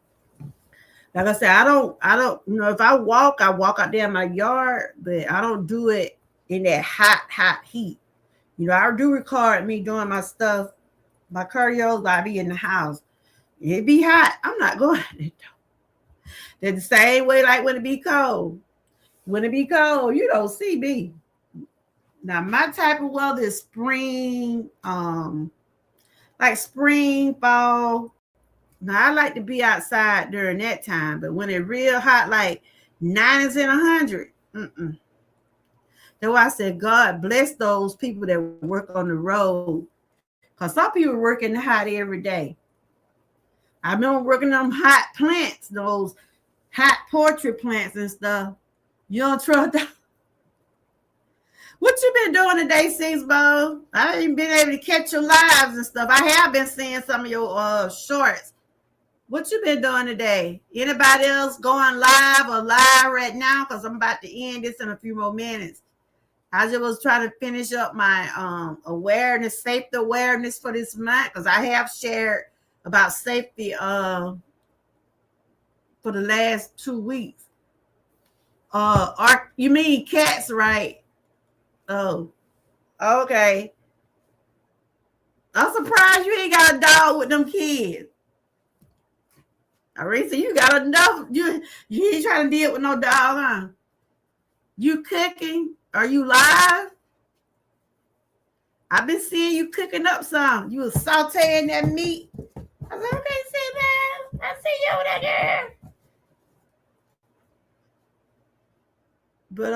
Speaker 1: Like I said, I don't, if I walk out there in my yard, but I don't do it in that hot heat. I do record me doing my stuff, my cardio, I be in the house. It be hot. I'm not going. They're the same way like when it be cold. When it be cold, you don't see me. Now my type of weather is spring, like spring, fall. Now I like to be outside during that time, but when it's real hot, like 90s and 100, that's why I said God bless those people that work on the road, because some people work in the hot every day. I remember working on hot plants, those hot poultry plants and stuff. You don't trust them. What you been doing today, Bo? I ain't been able to catch your lives and stuff. I have been seeing some of your shorts. What you been doing today? Anybody else going live or live right now? Because I'm about to end this in a few more minutes. I just was trying to finish up my safety awareness for this month, because I have shared about safety for the last 2 weeks. You mean cats, right? Oh, okay. I'm surprised you ain't got a dog with them kids. Arisa, you got enough. You ain't trying to deal with no dog, huh? You cooking? Are you live? I've been seeing you cooking up some. You was sauteing that meat. I was like, okay, see that. I see you over there. But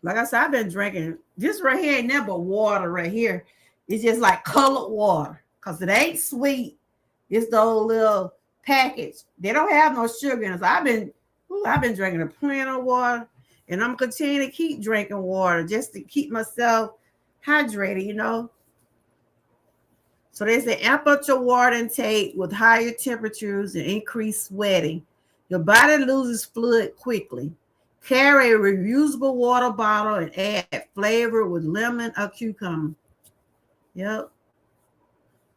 Speaker 1: like I said, I've been drinking this right here. Ain't never water right here. It's just like colored water, because it ain't sweet. It's the old little package. They don't have no sugar in it. So I've been drinking a plenty of water, and I'm continuing to keep drinking water just to keep myself hydrated. So they say amp up your water intake with higher temperatures and increased sweating. Your body loses fluid quickly. Carry a reusable water bottle and add flavor with lemon or cucumber. Yep.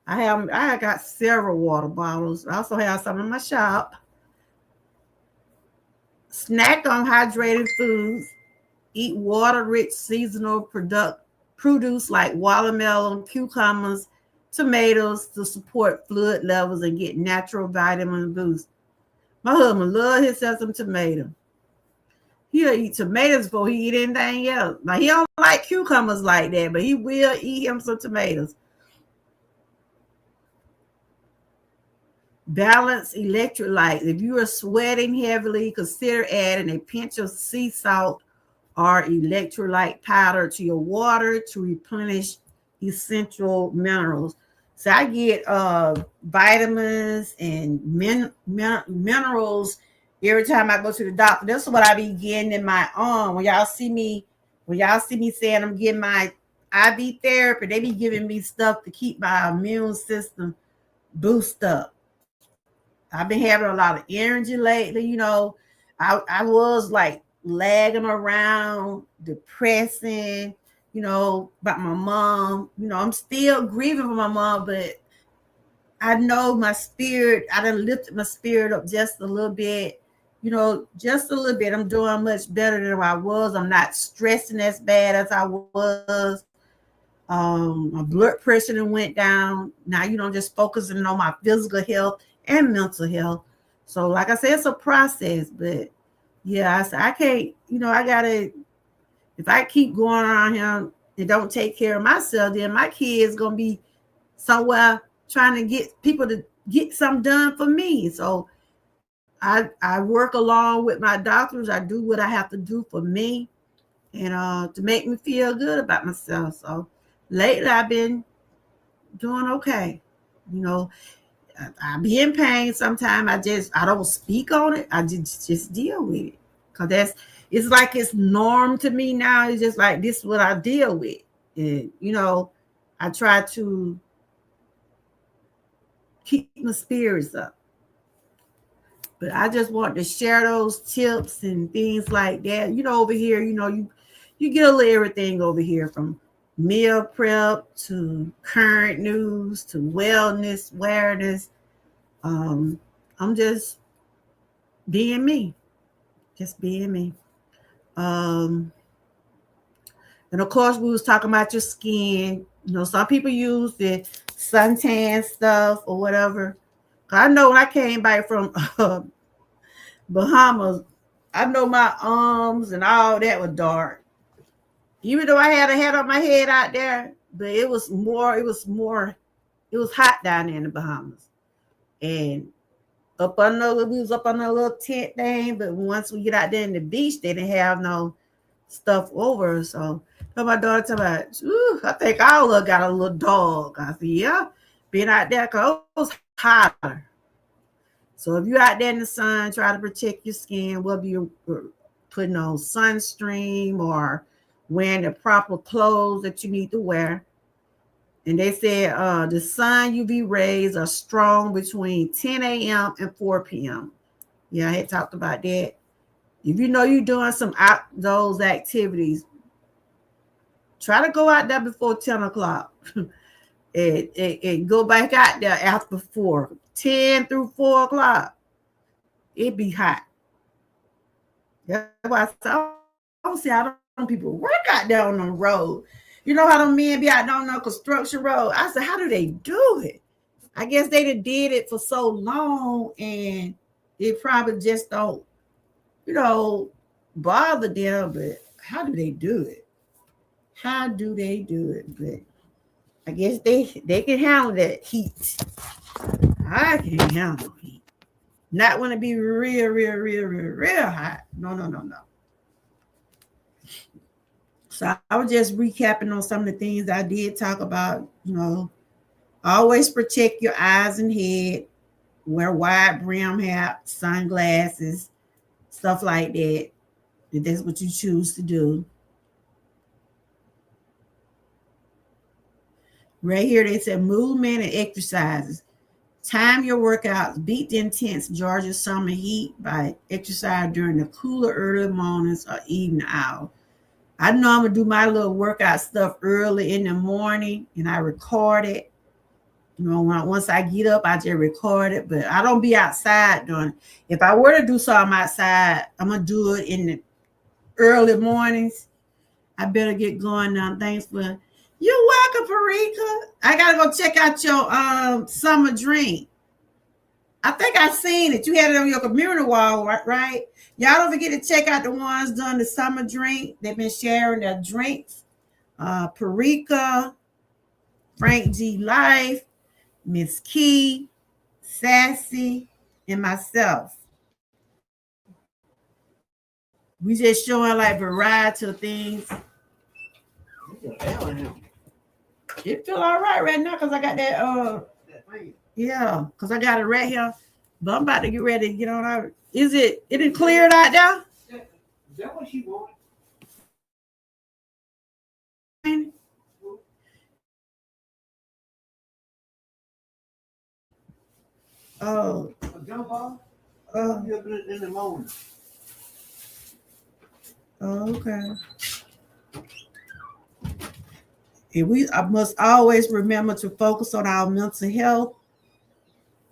Speaker 1: I got several water bottles. I also have some in my shop. Snack on hydrated foods. Eat water-rich seasonal produce like watermelon, cucumbers, tomatoes to support fluid levels and get natural vitamin boost. My husband loves himself some tomato. He'll eat tomatoes before he eat anything else. Now, he don't like cucumbers like that, but he will eat him some tomatoes. Balance electrolytes. If you are sweating heavily, consider adding a pinch of sea salt or electrolyte powder to your water to replenish essential minerals. So I get vitamins and minerals every time I go to the doctor. That's what I be getting in my arm. When y'all see me saying I'm getting my IV therapy, they be giving me stuff to keep my immune system boost up. I've been having a lot of energy lately. I was like lagging around, depressing, about my mom. I'm still grieving for my mom, but I know my spirit, I done lifted my spirit up just a little bit, just a little bit. I'm doing much better than I was. I'm not stressing as bad as I was. My blood pressure went down. Now, just focusing on my physical health and mental health. So like I said, it's a process, but yeah, I can't, I gotta, if I keep going around here and don't take care of myself, then my kids gonna be somewhere trying to get people to get something done for me. So I work along with my doctors. I do what I have to do for me and to make me feel good about myself. So lately I've been doing okay. You know, I be in pain sometimes. I don't speak on it. I just deal with it. Cause it's like it's norm to me now. It's just like this is what I deal with. And I try to keep my spirits up. But I just want to share those tips and things like that. Over here, you get a little everything over here, from meal prep to current news to wellness, awareness. I'm just being me. Just being me. And of course, we was talking about your skin. Some people use the suntan stuff or whatever. I know when I came back from Bahamas, I know my arms and all that were dark. Even though I had a hat on my head out there, but it was hot down there in the Bahamas. And we was up on a little tent thing, but once we get out there in the beach, they didn't have no stuff over. So my daughter about, I think I got a little dog. I said, yeah, being out there, because it was hotter. So if you're out there in the sun, try to protect your skin, whether you're putting on sunscreen or wearing the proper clothes that you need to wear. And they said the sun UV rays are strong between 10 a.m. and 4 p.m. Yeah, I had talked about that. If you're doing some outdoors activities, try to go out there before 10 o'clock and go back out there after 4. 10 through 4 o'clock, it be hot. That's why I don't see how them people work out there on the road. You know how them men be out there on the construction road? I said, how do they do it? I guess they did it for so long, and it probably just don't, bother them. But how do they do it? How do they do it? But I guess they can handle that heat. I can't handle heat. Not when it be real hot. No. So I was just recapping on some of the things I did talk about. Always protect your eyes and head. Wear wide brim hat, sunglasses, stuff like that. If that's what you choose to do. Right here, they said movement and exercises. Time your workouts. Beat the intense Georgia summer heat by exercise during the cooler early mornings or evening hours. I know I'm going to do my little workout stuff early in the morning, and I record it. Once I get up, I just record it, but I don't be outside doing it. If I were to do something outside, I'm going to do it in the early mornings. I better get going now. Thanks for... You're welcome, Parika. I got to go check out your summer drink. I think I seen it. You had it on your community wall, right? Y'all don't forget to check out the ones doing the summer drink. They've been sharing their drinks. Parika, Frank G. Life, Miss Key, Sassy, and myself. We just showing like variety of things. It feel all right now because I got that yeah, because I got it right here. But I'm about to get ready to get on out. Is it cleared out there?
Speaker 2: Is that what she wanted?
Speaker 1: Oh.
Speaker 2: A jump off? In the morning.
Speaker 1: Oh, okay. And I must always remember to focus on our mental health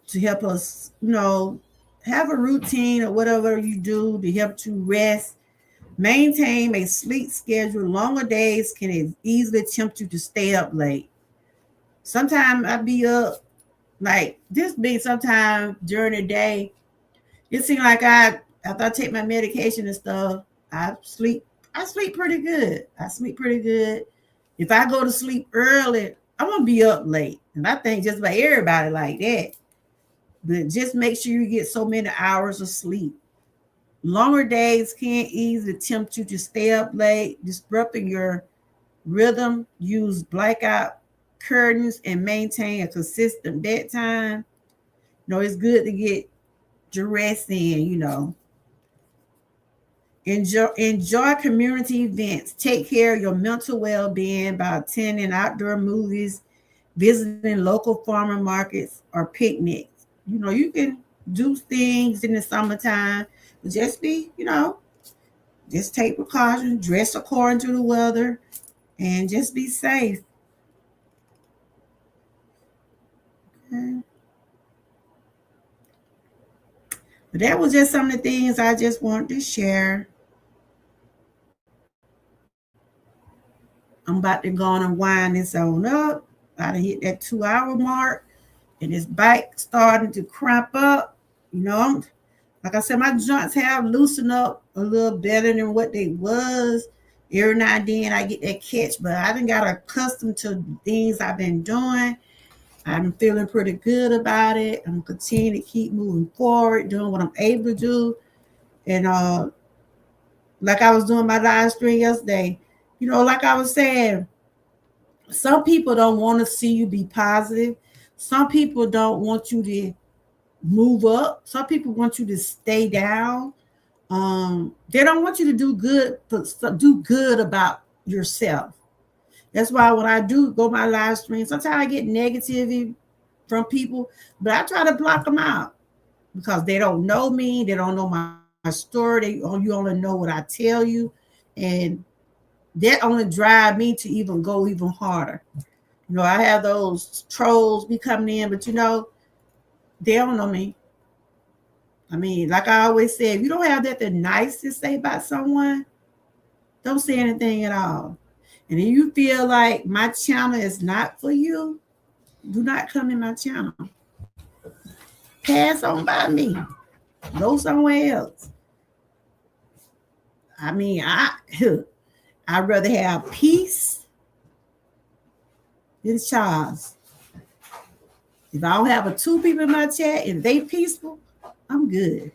Speaker 1: to help us, have a routine or whatever you do to help to rest. Maintain a sleep schedule. Longer days can easily tempt you to stay up late. Sometimes I be up like this being sometime during the day. It seems like after I take my medication and stuff, I sleep pretty good. If I go to sleep early, I'm gonna be up late, and I think just about everybody like that. But just make sure you get so many hours of sleep. Longer days can easily tempt you to stay up late, disrupting your rhythm. Use blackout curtains and maintain a consistent bedtime. It's good to get your rest in. Enjoy community events. Take care of your mental well-being by attending outdoor movies, visiting local farmer markets, or picnics. You can do things in the summertime, but just just take precautions, dress according to the weather, and just be safe. Okay. But that was just some of the things I just wanted to share. I'm about to go on and wind this on up. About to hit that 2 hour mark, and this back starting to cramp up. Like I said, my joints have loosened up a little better than what they was. Every now and then I get that catch, but I done got accustomed to things I've been doing. I'm feeling pretty good about it. I'm continuing to keep moving forward, doing what I'm able to do. And like I was doing my live stream yesterday, like I was saying, some people don't want to see you be positive. Some people don't want you to move up. Some people want you to stay down. They don't want you to do good about yourself. That's why when I do go my live stream, sometimes I get negativity from people, but I try to block them out because they don't know me. They don't know my story. You only know what I tell you. And that only drive me to even go even harder. I have those trolls be coming in, but they don't know me. I mean, like I always say, if you don't have that nice to say about someone, don't say anything at all. And if you feel like my channel is not for you, do not come in my channel. Pass on by me. Go somewhere else. I mean, I'd rather have peace than Charles. If I don't have two people in my chat and they peaceful, I'm good.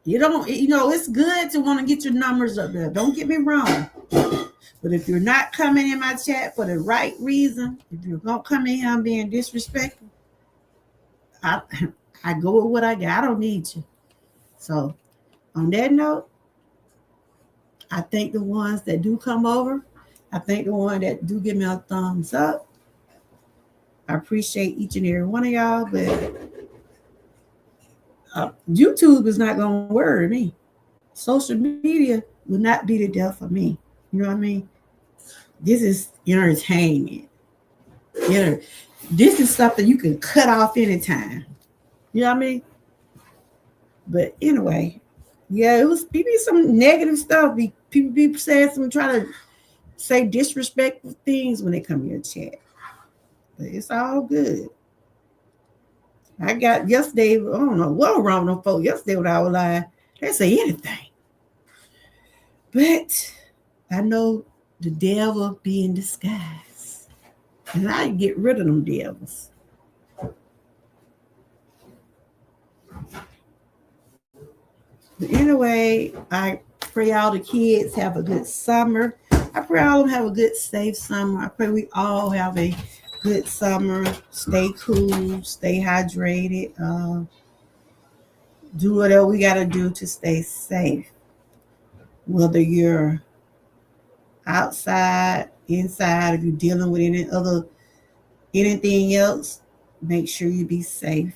Speaker 1: It's good to want to get your numbers up there. Don't get me wrong. But if you're not coming in my chat for the right reason, if you're going to come in here and being disrespectful, I go with what I got. I don't need you. So on that note, I thank the ones that do come over. I thank the one that do give me a thumbs up. I appreciate each and every one of y'all, but YouTube is not going to worry me. Social media will not be the death of me. You know what I mean? This is entertainment. This is something you can cut off anytime. You know what I mean? But anyway, yeah, it was maybe some negative stuff. People be saying some, trying to say disrespectful things when they come in your chat. But it's all good. I got yesterday, I don't know what was wrong with them folks yesterday when I was lying. They say anything. But I know the devil be in disguise. And I get rid of them devils. But anyway, I pray all the kids have a good summer. I pray all of them have a good, safe summer. I pray we all have a good summer. Stay cool, stay hydrated. Do whatever we got to do to stay safe. Whether you're outside, inside, if you're dealing with anything else, make sure you be safe.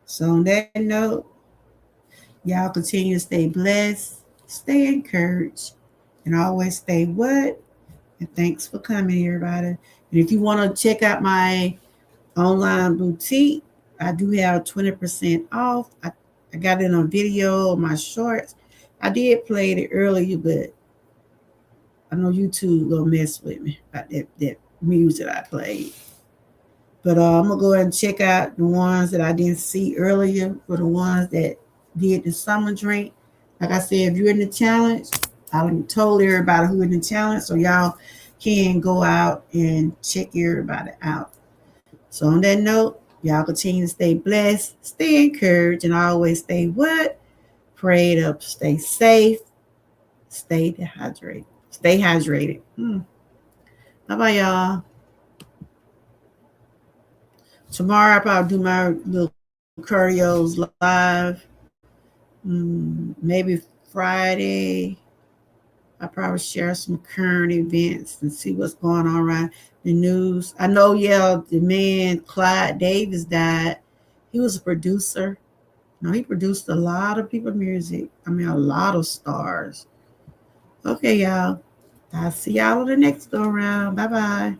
Speaker 1: So on that note, y'all continue to stay blessed, stay encouraged, and always stay what? And thanks for coming, everybody. And if you want to check out my online boutique, I do have 20% off. I got it on video, my shorts. I did play it earlier, but I know YouTube gonna mess with me about that music I played. But I'm gonna go ahead and check out the ones that I didn't see earlier for the ones that did the summer drink. Like I said, if you're in the challenge, I done told everybody who in the challenge, so y'all can go out and check everybody out. So on that note, y'all continue to stay blessed, stay encouraged, and always stay what? Prayed up, stay safe, stay hydrated. Stay hydrated. Bye-bye, y'all. Tomorrow I'll probably do my little cardios live. Maybe Friday. I'll probably share some current events and see what's going on around the news. I know, the man Clyde Davis died. He was a producer. He produced a lot of people's music. I mean, a lot of stars. Okay, y'all. I'll see y'all on the next go around. Bye-bye.